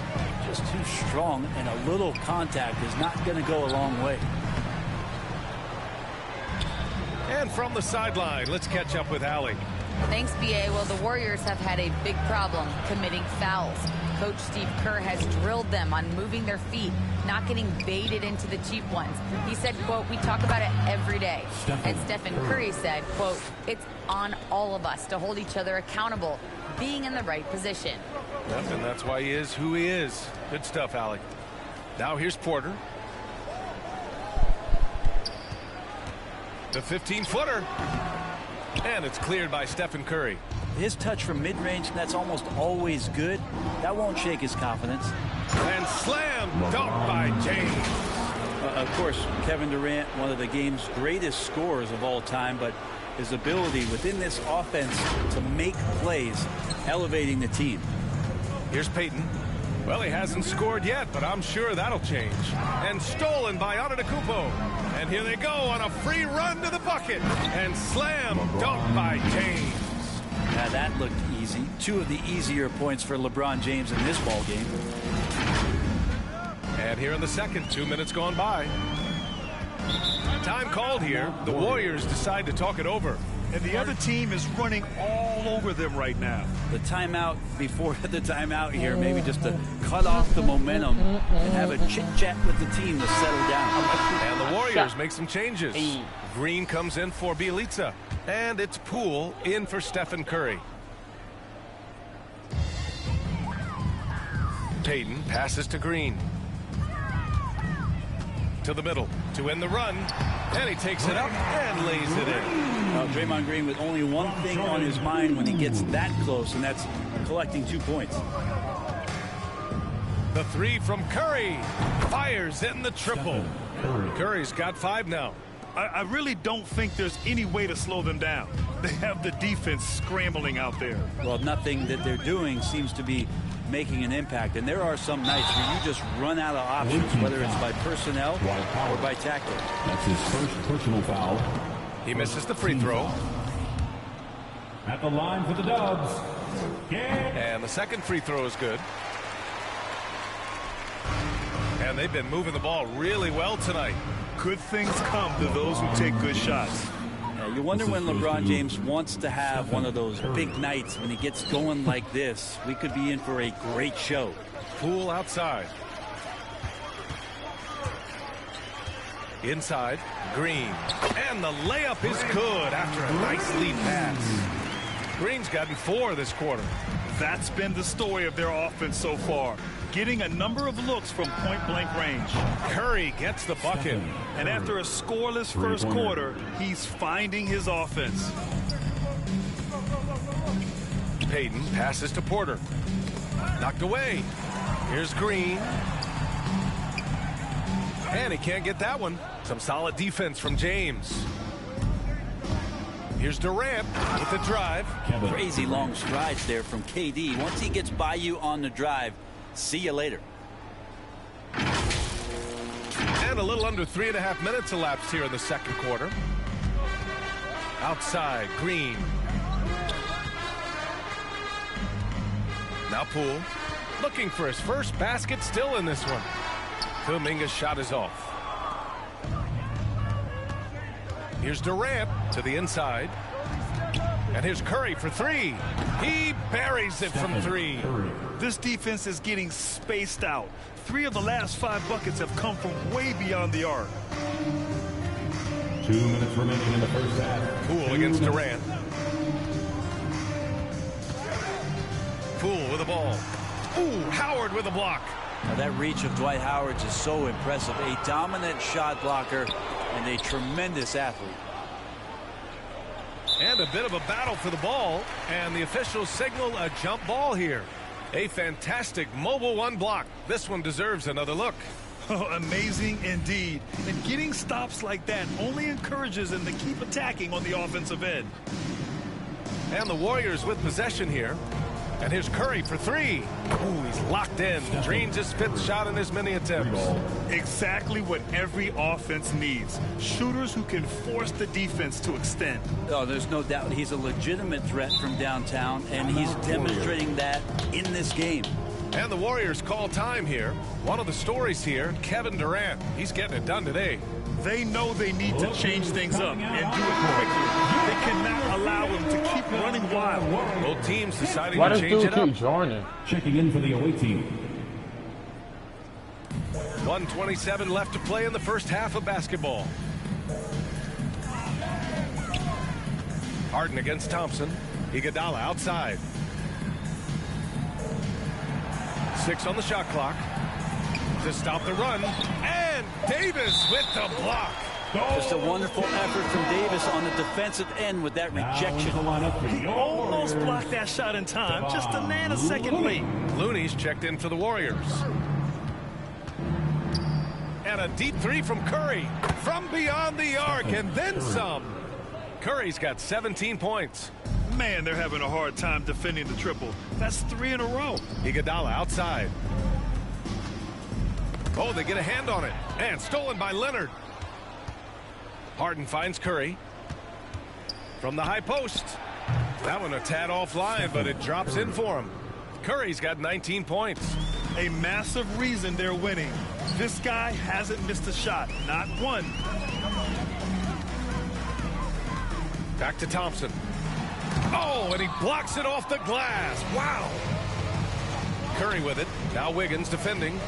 just too strong, and a little contact is not going to go a long way. And from the sideline, let's catch up with Allie. Thanks, B.A. Well, the Warriors have had a big problem committing fouls. Coach Steve Kerr has drilled them on moving their feet, not getting baited into the cheap ones. He said, quote, "We talk about it every day." And Stephen Curry said, quote, "It's on all of us to hold each other accountable, being in the right position." Yep, and that's why he is who he is. Good stuff, Alec. Now here's Porter. The 15-footer. And it's cleared by Stephen Curry. His touch from mid-range, that's almost always good. That won't shake his confidence. And slam dunk by James. Of course, Kevin Durant, one of the game's greatest scorers of all time, but his ability within this offense to make plays, elevating the team. Here's Payton. Well, he hasn't scored yet, but I'm sure that'll change. And stolen by Antetokounmpo. And here they go on a free run to the bucket. And slam dunk by James. Now that looked easy. Two of the easier points for LeBron James in this ball game. And here in the second, 2 minutes gone by. Time called here. The Warriors decide to talk it over. And the other team is running all over them right now. The timeout before the timeout here, maybe just to cut off the momentum and have a chit-chat with the team to settle down. And the Warriors make some changes. Green comes in for Bjelica. And it's Poole in for Stephen Curry. Payton passes to Green. To the middle to end the run. And he takes it up and lays it in. Draymond Green with only one thing on his mind when he gets that close, and that's collecting 2 points. The three from Curry. Fires in the triple. Curry's got 5 now. I really don't think there's any way to slow them down. They have the defense scrambling out there. Well, nothing that they're doing seems to be making an impact, and there are some nights where you just run out of options, whether it's by personnel or by tactics. That's his first personal foul. He misses the free throw. At the line for the Dubs. And the second free throw is good. And they've been moving the ball really well tonight. Good things come to those who take good shots. You wonder when LeBron James wants to have one of those big nights when he gets going like this. We could be in for a great show. Poole outside. Inside, Green. And the layup is good after a nice lead pass. Green's gotten 4 this quarter. That's been the story of their offense so far. Getting a number of looks from point-blank range. Curry gets the bucket. And after a scoreless first quarter, he's finding his offense. Payton passes to Porter. Knocked away. Here's Green. And he can't get that one. Some solid defense from James. Here's Durant with the drive. Crazy long strides there from KD. Once he gets by you on the drive, see you later. And a little under 3.5 minutes elapsed here in the second quarter. Outside, Green. Now Poole looking for his first basket, still in this one. Kuminga's shot is off. Here's Durant to the inside. And here's Curry for 3. He buries it from 3. This defense is getting spaced out. 3 of the last 5 buckets have come from way beyond the arc. 2 minutes remaining in the first half. Poole against Durant. Poole with the ball. Ooh, Howard with a block. Now that reach of Dwight Howard's is so impressive. A dominant shot blocker and a tremendous athlete. And a bit of a battle for the ball. And the officials signal a jump ball here. A fantastic mobile 1 block. This one deserves another look. Oh, amazing indeed. And getting stops like that only encourages them to keep attacking on the offensive end. And the Warriors with possession here. And here's Curry for 3. Ooh, he's locked in. Drains his 5th shot in as many attempts. Exactly what every offense needs. Shooters who can force the defense to extend. Oh, there's no doubt he's a legitimate threat from downtown, and he's demonstrating that in this game. And the Warriors call time here. One of the stories here, Kevin Durant. He's getting it done today. They know they need to change things up and do it quickly. They cannot allow him to keep running wild. Both teams deciding Why to does change dude it up. keep joining? Checking in for the away team. 1:27 left to play in the first half of basketball. Harden against Thompson. Iguodala outside. 6 on the shot clock to stop the run, and Davis with the block. Just a wonderful effort from Davis on the defensive end with that rejection. He almost blocked that shot in time, just a nanosecond late. Looney's checked in for the Warriors. And a deep three from Curry from beyond the arc, and then some. Curry's got 17 points. Man, they're having a hard time defending the triple. That's 3 in a row. Iguodala outside. Oh, they get a hand on it. And stolen by Leonard. Harden finds Curry. From the high post. That one a tad offline, but it drops in for him. Curry's got 19 points. A massive reason they're winning. This guy hasn't missed a shot. Not one. Back to Thompson. Oh, and he blocks it off the glass. Wow. Curry with it. Now Wiggins defending.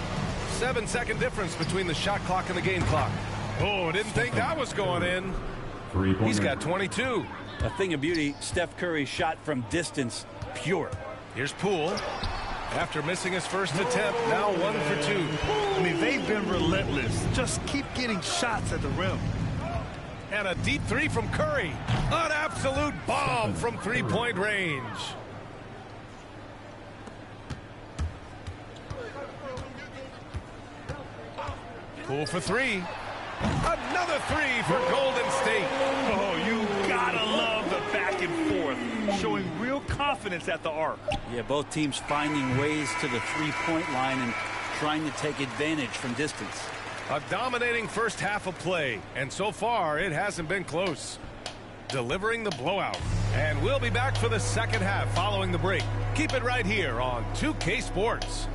7-second difference between the shot clock and the game clock. Oh, didn't think that was going in. He's got 22. A thing of beauty, Steph Curry shot from distance, pure. Here's Poole. After missing his first attempt, now 1 for 2. I mean, they've been relentless. Just keep getting shots at the rim. And a deep three from Curry. An absolute bomb from three-point range. Poole for 3. Another 3 for Golden State. Oh, you gotta love the back and forth. Showing real confidence at the arc. Yeah, both teams finding ways to the three-point line and trying to take advantage from distance. A dominating first half of play, and so far it hasn't been close. Delivering the blowout. And we'll be back for the second half following the break. Keep it right here on 2K Sports.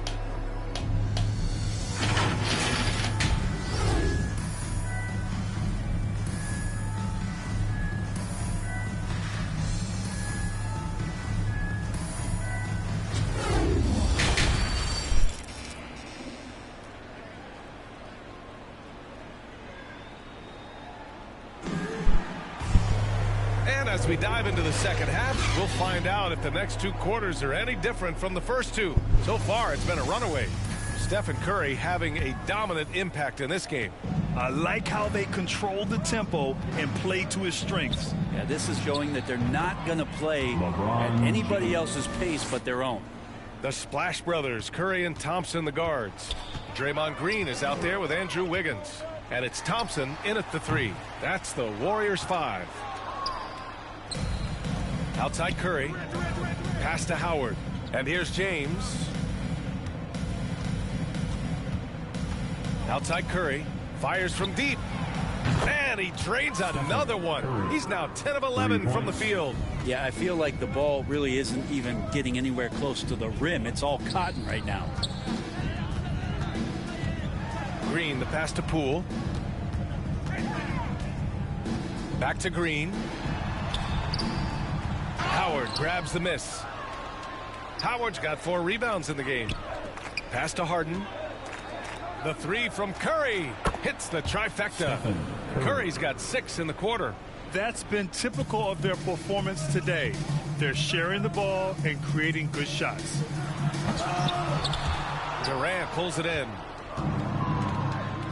As we dive into the second half, we'll find out if the next 2 quarters are any different from the first 2. So far, it's been a runaway. Stephen Curry having a dominant impact in this game. I like how they control the tempo and play to his strengths. Yeah, this is showing that they're not going to play at anybody else's pace but their own. The Splash Brothers, Curry and Thompson, the guards. Draymond Green is out there with Andrew Wiggins. And it's Thompson in at the 3. That's the Warriors 5. Outside Curry. Pass to Howard. And here's James. Outside Curry. Fires from deep. And he drains another one. He's now 10 of 11 from the field. Yeah, I feel like the ball really isn't even getting anywhere close to the rim. It's all cotton right now. Green, the pass to Poole. Back to Green. Howard grabs the miss. Howard's got 4 rebounds in the game. Pass to Harden. The 3 from Curry hits the trifecta. Curry's got 6 in the quarter. That's been typical of their performance today. They're sharing the ball and creating good shots. Durant pulls it in.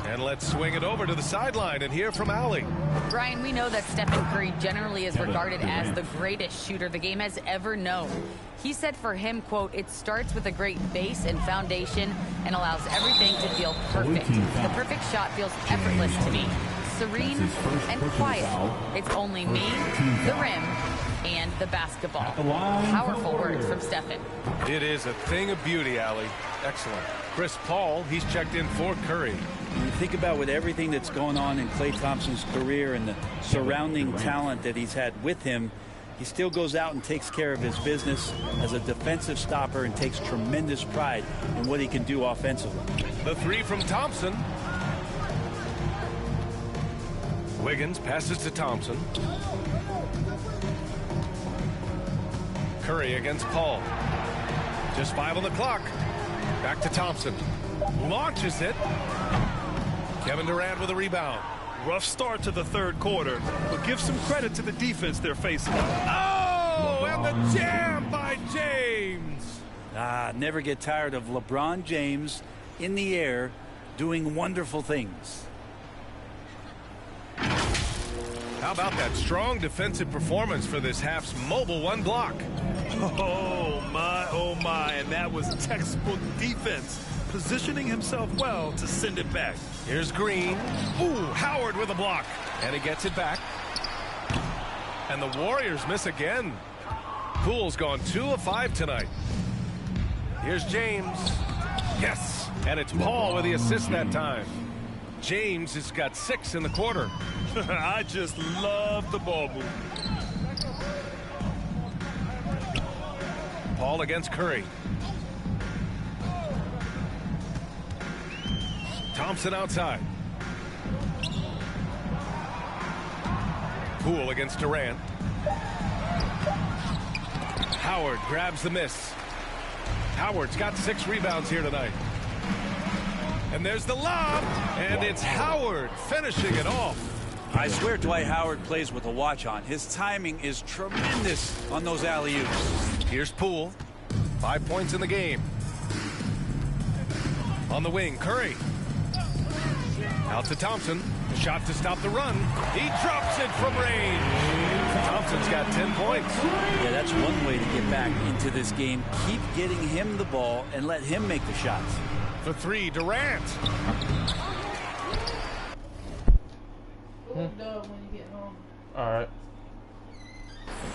And let's swing it over to the sideline and hear from Allie. Brian, we know that Stephen Curry generally is regarded as the greatest shooter the game has ever known. He said for him, quote, it starts with a great base and foundation and allows everything to feel perfect. The perfect shot feels effortless to me. Serene and quiet. It's only me, the rim, and the basketball. Powerful words from Stephen. It is a thing of beauty, Allie. Excellent. Chris Paul, he's checked in for Curry. When you think about with everything that's going on in Klay Thompson's career and the surrounding talent that he's had with him, he still goes out and takes care of his business as a defensive stopper and takes tremendous pride in what he can do offensively. The three from Thompson. Wiggins passes to Thompson. Curry against Paul. Just 5 on the clock. Back to Thompson. Launches it. Kevin Durant with a rebound. Rough start to the third quarter, but give some credit to the defense they're facing. Oh, and the jam by James. Never get tired of LeBron James in the air doing wonderful things. How about that strong defensive performance for this half's mobile one block? Oh my, and that was textbook defense, positioning himself well to send it back. Here's Green. Ooh, Howard with a block, and he gets it back. And the Warriors miss again. Poole's gone 2 of 5 tonight. Here's James. Yes, and it's Paul with the assist that time. James has got 6 in the quarter. I just love the ball move. Paul against Curry. Thompson outside. Poole against Durant. Howard grabs the miss. Howard's got 6 rebounds here tonight. And there's the lob, and it's Howard finishing it off. I swear Dwight Howard plays with a watch on. His timing is tremendous on those alley-oops. Here's Poole. 5 points in the game. On the wing, Curry. Out to Thompson. Shot to stop the run. He drops it from range. Thompson's got 10 points. Yeah, that's one way to get back into this game. Keep getting him the ball and let him make the shots. For 3, Durant. All right.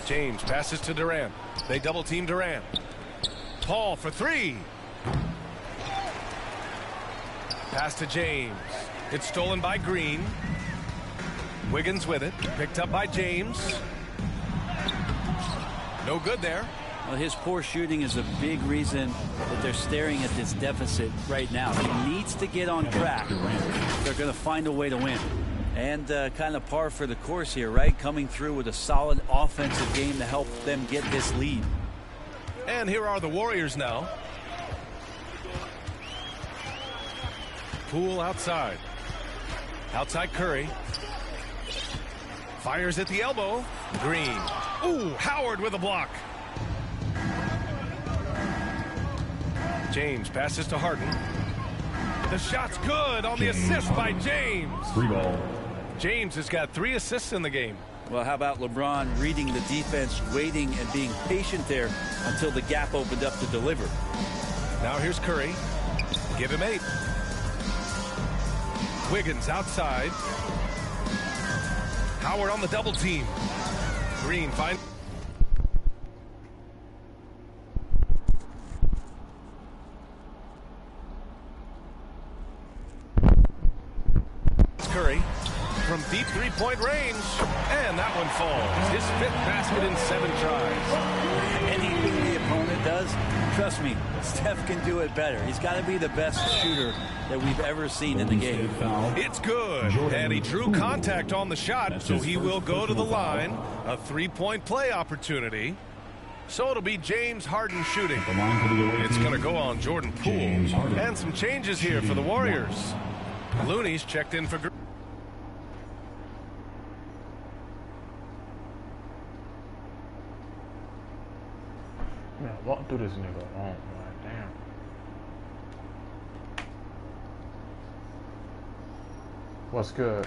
James passes to Durant. They double team Durant. Paul for 3. Pass to James. It's stolen by Green. Wiggins with it. Picked up by James. No good there. Well, his poor shooting is a big reason that they're staring at this deficit right now. He needs to get on track. They're going to find a way to win. And kind of par for the course here, right? Coming through with a solid offensive game to help them get this lead. And here are the Warriors now. Poole outside. Outside Curry. Fires at the elbow. Green. Ooh, Howard with a block. James passes to Harden. The shot's good on the assist by James. 3 ball. James has got 3 assists in the game. Well, how about LeBron reading the defense, waiting and being patient there until the gap opened up to deliver. Now here's Curry. Give him 8. Wiggins outside. Howard on the double team. Green finds Curry from deep 3-point range, and that one falls. His 5th basket in 7 tries. Anything the opponent does, trust me, Steph can do it better. He's got to be the best shooter that we've ever seen in the game. It's good, and he drew contact on the shot, so he will go to the line. A 3-point play opportunity. So it'll be James Harden shooting. It's going to go on Jordan Poole. And some changes here for the Warriors. Looney's checked in for... Man, walk through this nigga. Oh my damn. What's good?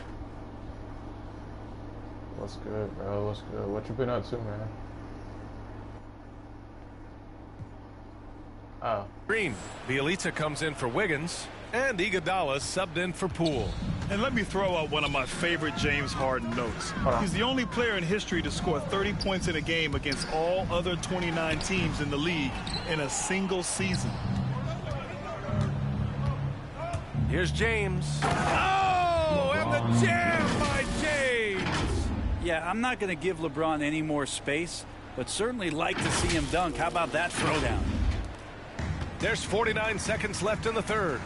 What's good, bro? What's good? What you been up to, man? Oh. Green. Bielitsa comes in for Wiggins, and Iguodala subbed in for Poole. And let me throw out one of my favorite James Harden notes. He's the only player in history to score 30 points in a game against all other 29 teams in the league in a single season. Here's James. Oh, and the jam by James. Yeah, I'm not going to give LeBron any more space, but certainly like to see him dunk. How about that throwdown? There's 49 seconds left in the third.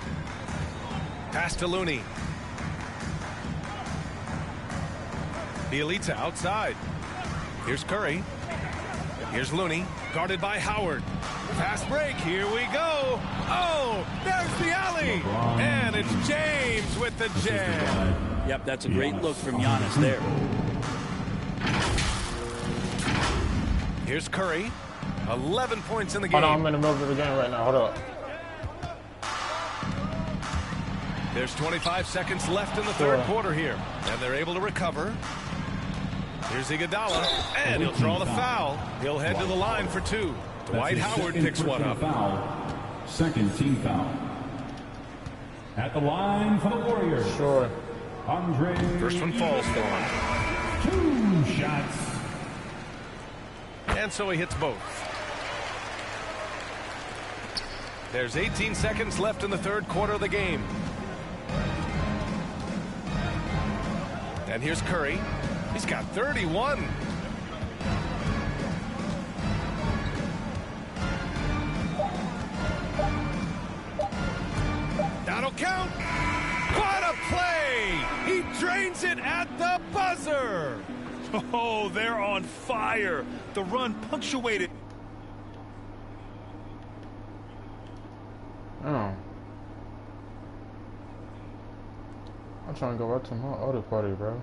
Pass to Looney. Bielitsa outside. Here's Curry. Here's Looney, guarded by Howard. Fast break, here we go. Oh, there's the alley. And it's James with the jam. Yep, that's a great look from Giannis there. Here's Curry. 11 points in the game. Hold on, I'm in the middle of the game right now. Hold up. There's 25 seconds left in the third quarter here. And they're able to recover. Here's Iguodala, and he'll draw the foul. He'll head to the line for two. Dwight Howard picks one up. Foul. Second team foul. At the line for the Warriors. Sure. Andre. First one falls for him. 2 shots. And so he hits both. There's 18 seconds left in the third quarter of the game. And here's Curry. He's got 31. That'll count. What a play! He drains it at the buzzer. Oh, they're on fire. The run punctuated. Oh. I'm trying to go right to my other party, bro.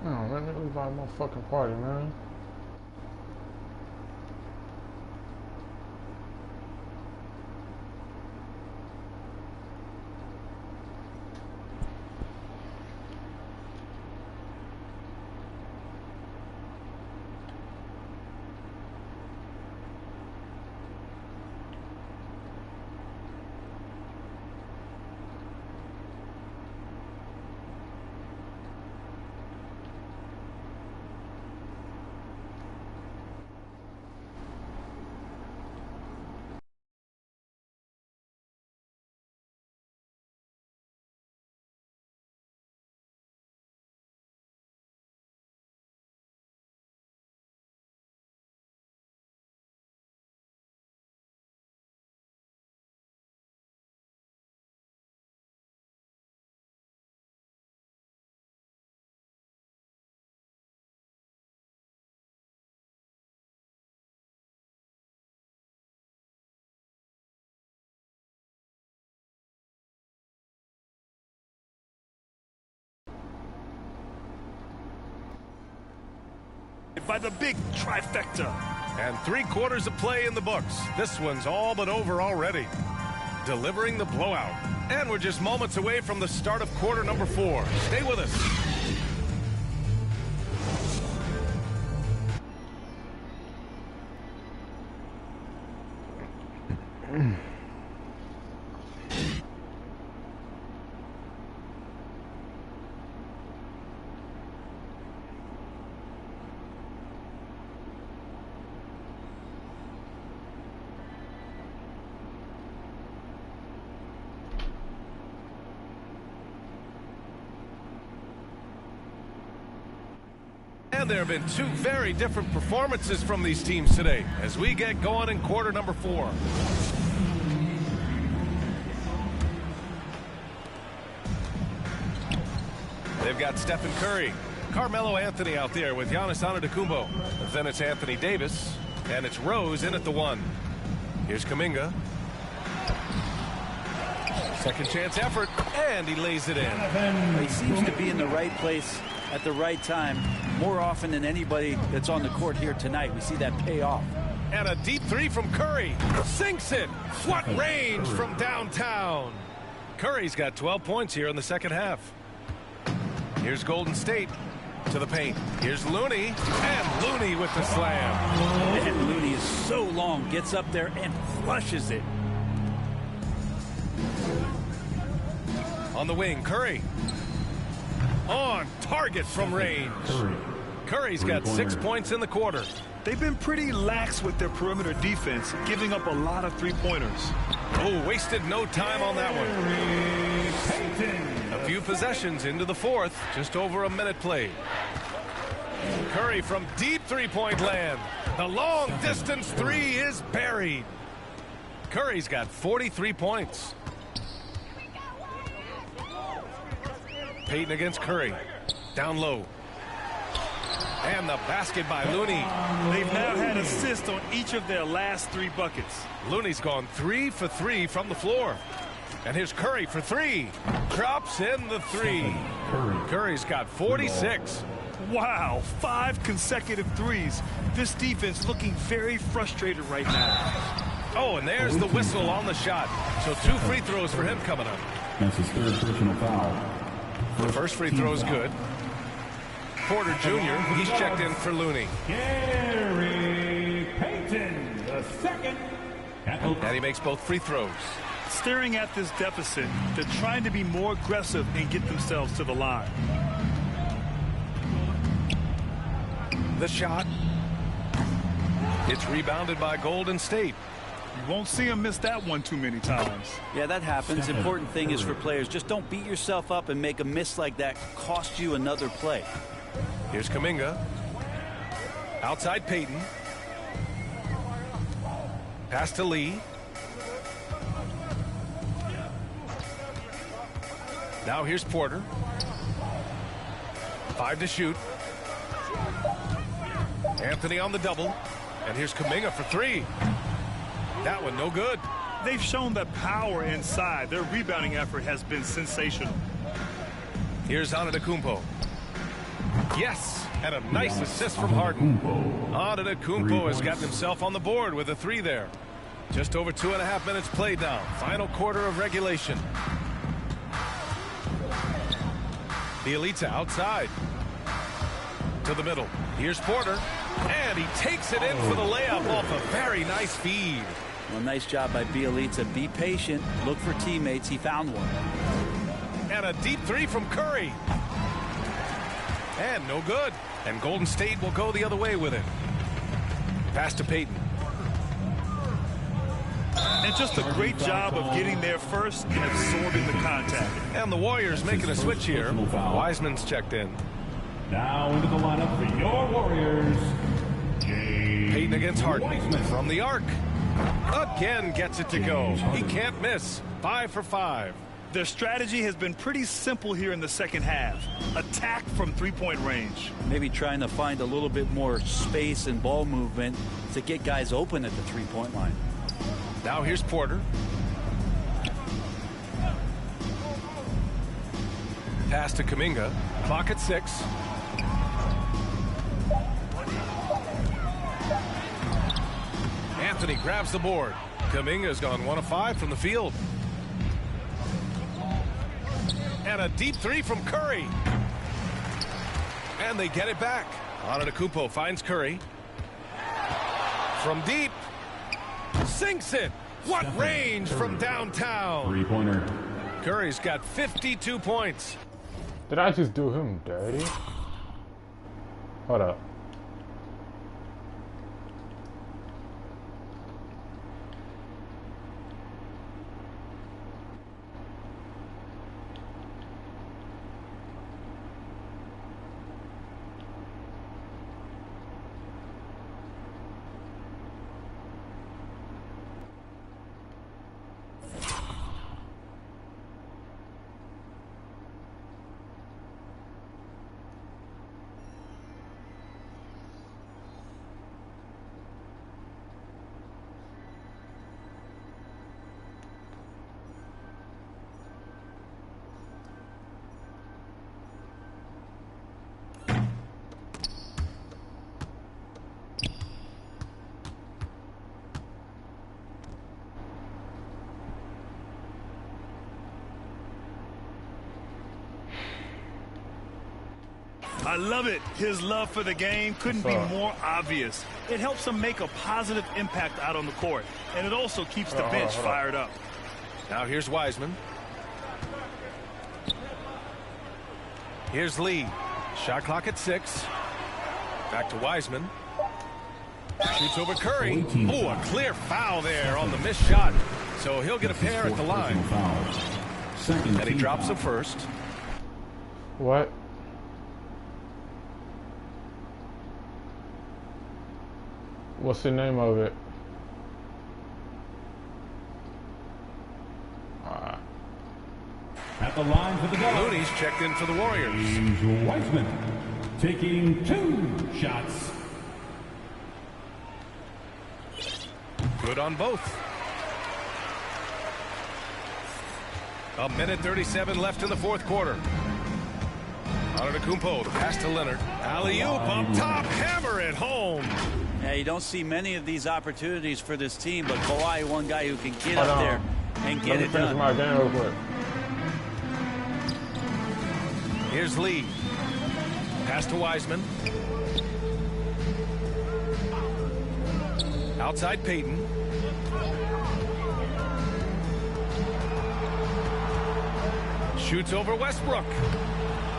Oh, let me revive my fucking party, man. By the big trifecta. And 3/4 of play in the books. This one's all but over already. Delivering the blowout. And we're just moments away from the start of quarter number 4. Stay with us. And there have been two very different performances from these teams today as we get going in quarter number 4. They've got Stephen Curry, Carmelo Anthony out there with Giannis Antetokounmpo. Then it's Anthony Davis, and it's Rose in at the 1. Here's Kuminga. Second chance effort, and he lays it in. He seems to be in the right place at the right time more often than anybody that's on the court here tonight. We see that pay off. And a deep 3 from Curry. Sinks it. What range from downtown. Curry's got 12 points here in the second half. Here's Golden State to the paint. Here's Looney, and Looney with the slam. And Looney is so long, gets up there and flushes it. On the wing, Curry. On target from range. Curry's got 6 points in the quarter. They've been pretty lax with their perimeter defense, giving up a lot of three-pointers. Oh, wasted no time on that one. A few possessions into the fourth, just over a minute played. Curry from deep three-point land. The long-distance 3 is buried. Curry's got 43 points. Payton against Curry. Down low. And the basket by Looney. They've now had assists on each of their last 3 buckets. Looney's gone 3 for 3 from the floor. And here's Curry for 3. Drops in the 3. Curry's got 46. Wow, 5 consecutive threes. This defense looking very frustrated right now. Oh, and there's the whistle on the shot. So 2 free throws for him coming up. That's his third personal foul. The first free throw is good. Porter Jr., he's checked in for Looney. Gary Payton, the second. And he makes both free throws. Staring at this deficit, they're trying to be more aggressive and get themselves to the line. The shot. It's rebounded by Golden State. You won't see him miss that one too many times. Yeah, that happens. Important thing is for players, just don't beat yourself up and make a miss like that cost you another play. Here's Kuminga. Outside Payton. Pass to Lee. Now here's Porter. 5 to shoot. Anthony on the double. And here's Kuminga for 3. That one no good. They've shown that power inside. Their rebounding effort has been sensational. Here's Antetokounmpo. Yes, and a nice assist from Harden. Antetokounmpo has gotten himself on the board with a 3 there. Just over 2.5 minutes played now. Final quarter of regulation. Bielitsa outside. To the middle. Here's Porter. And he takes it in for the layup off a very nice feed. Well, nice job by Bielitsa. Be patient. Look for teammates. He found one. And a deep 3 from Curry. And no good. And Golden State will go the other way with it. Pass to Payton. And just a great job of getting there first and absorbing the contact. And the Warriors making a switch here. Wiseman's checked in. Now into the lineup for your Warriors. Payton against Harden from the arc. Again gets it to go. He can't miss. 5 for 5. Their strategy has been pretty simple here in the second half. Attack from three-point range. Maybe trying to find a little bit more space and ball movement to get guys open at the three-point line. Now here's Porter. Pass to Kuminga. Clock at 6. Anthony grabs the board. Kuminga's gone 1 of 5 from the field. And a deep 3 from Curry. And they get it back. Antetokounmpo finds Curry. From deep. Sinks it. What range from downtown. Three-pointer. Curry's got 52 points. Did I just do him dirty? Hold up. I love it. His love for the game couldn't be more obvious. It helps him make a positive impact out on the court, and it also keeps the bench fired up. Now here's Wiseman. Here's Lee. Shot clock at 6. Back to Wiseman. Shoots over Curry. Oh, a clear foul there on the missed shot. So he'll get a pair at the line. And he drops the first. What? What's the name of it? At the line for the Dodgers. Looney's checked in for the Warriors. James Wiseman taking 2 shots. Good on both. A minute 37 left in the fourth quarter. Antetokounmpo, the pass to Leonard. Alley-oop up top, hammer it home. Yeah, you don't see many of these opportunities for this team, but Kawhi, one guy who can get up there and get it done. My game real quick. Here's Lee. Pass to Wiseman. Outside Payton. Shoots over Westbrook.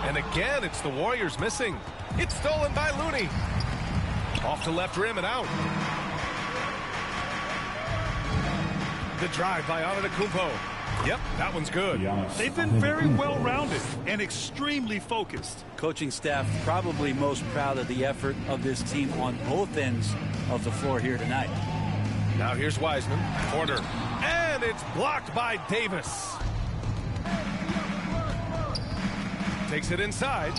And again, it's the Warriors missing. It's stolen by Looney. Off to left rim and out. The drive by Antetokounmpo. Yep, that one's good. They've been very well-rounded and extremely focused. Coaching staff probably most proud of the effort of this team on both ends of the floor here tonight. Now here's Wiseman. Porter. And it's blocked by Davis. Takes it inside.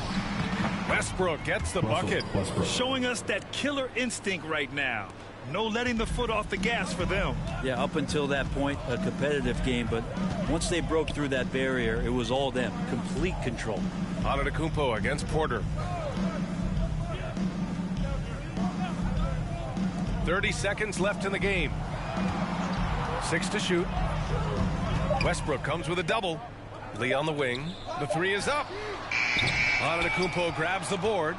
Westbrook gets the bucket. Showing us that killer instinct right now. No letting the foot off the gas for them. Yeah, up until that point, a competitive game, but once they broke through that barrier, it was all them. Complete control. Antetokounmpo against Porter. 30 seconds left in the game. 6 to shoot. Westbrook comes with a double. Lee on the wing. The 3 is up. Antetokounmpo grabs the board.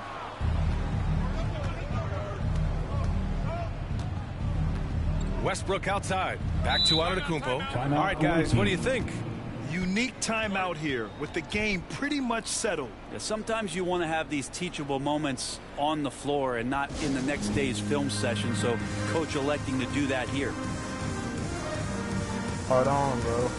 Westbrook outside. Back to Antetokounmpo. All right, guys, what do you think? Unique timeout here with the game pretty much settled. Yeah, sometimes you want to have these teachable moments on the floor and not in the next day's film session, so coach electing to do that here. Hold on, bro.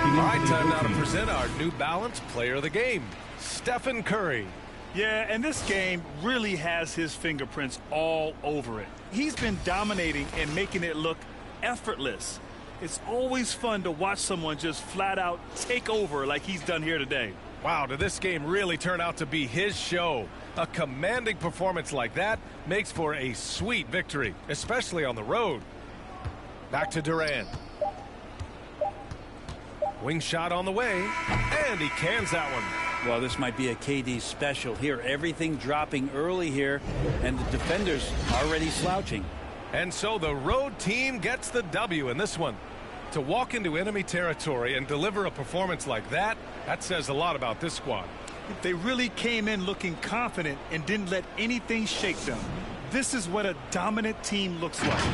All right, time now to present our New Balance Player of the Game, Stephen Curry. Yeah, and this game really has his fingerprints all over it. He's been dominating and making it look effortless. It's always fun to watch someone just flat out take over like he's done here today. Wow, did this game really turn out to be his show? A commanding performance like that makes for a sweet victory, especially on the road. Back to Durant. Wing shot on the way, and he cans that one. Well, this might be a KD special here. Everything dropping early here, and the defenders already slouching. And so the road team gets the W in this one. To walk into enemy territory and deliver a performance like that, that says a lot about this squad. They really came in looking confident and didn't let anything shake them. This is what a dominant team looks like.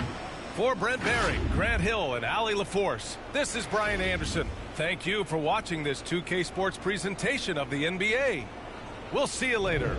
For Brent Barry, Grant Hill, and Allie LaForce, this is Brian Anderson. Thank you for watching this 2K Sports presentation of the NBA. We'll see you later.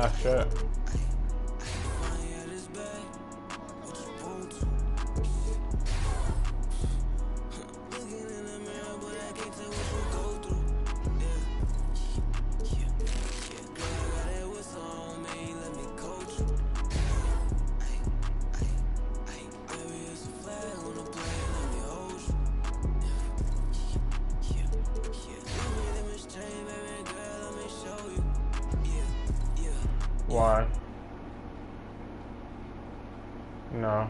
Not yet. Why? No.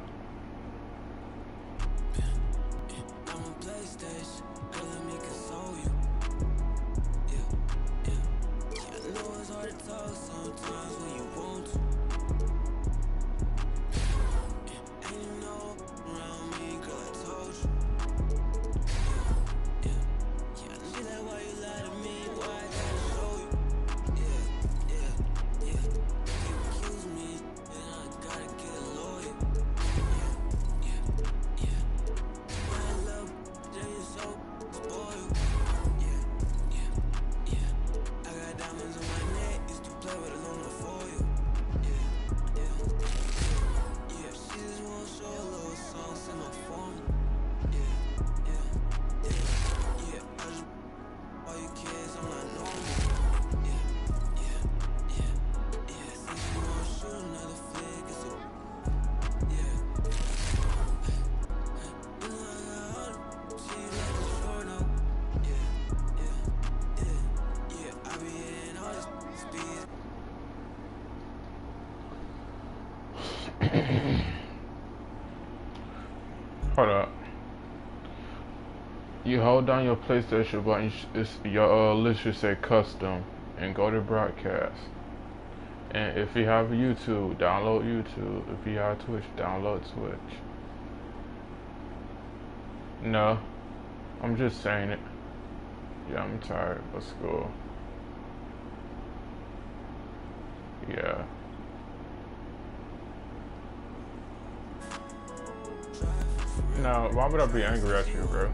Hold up. You hold down your PlayStation button, your list should say custom, and go to broadcast. And if you have YouTube, download YouTube. If you have Twitch, download Twitch. No, I'm just saying it. Yeah, I'm tired of school. Yeah. Now, why would I be angry at you, bro?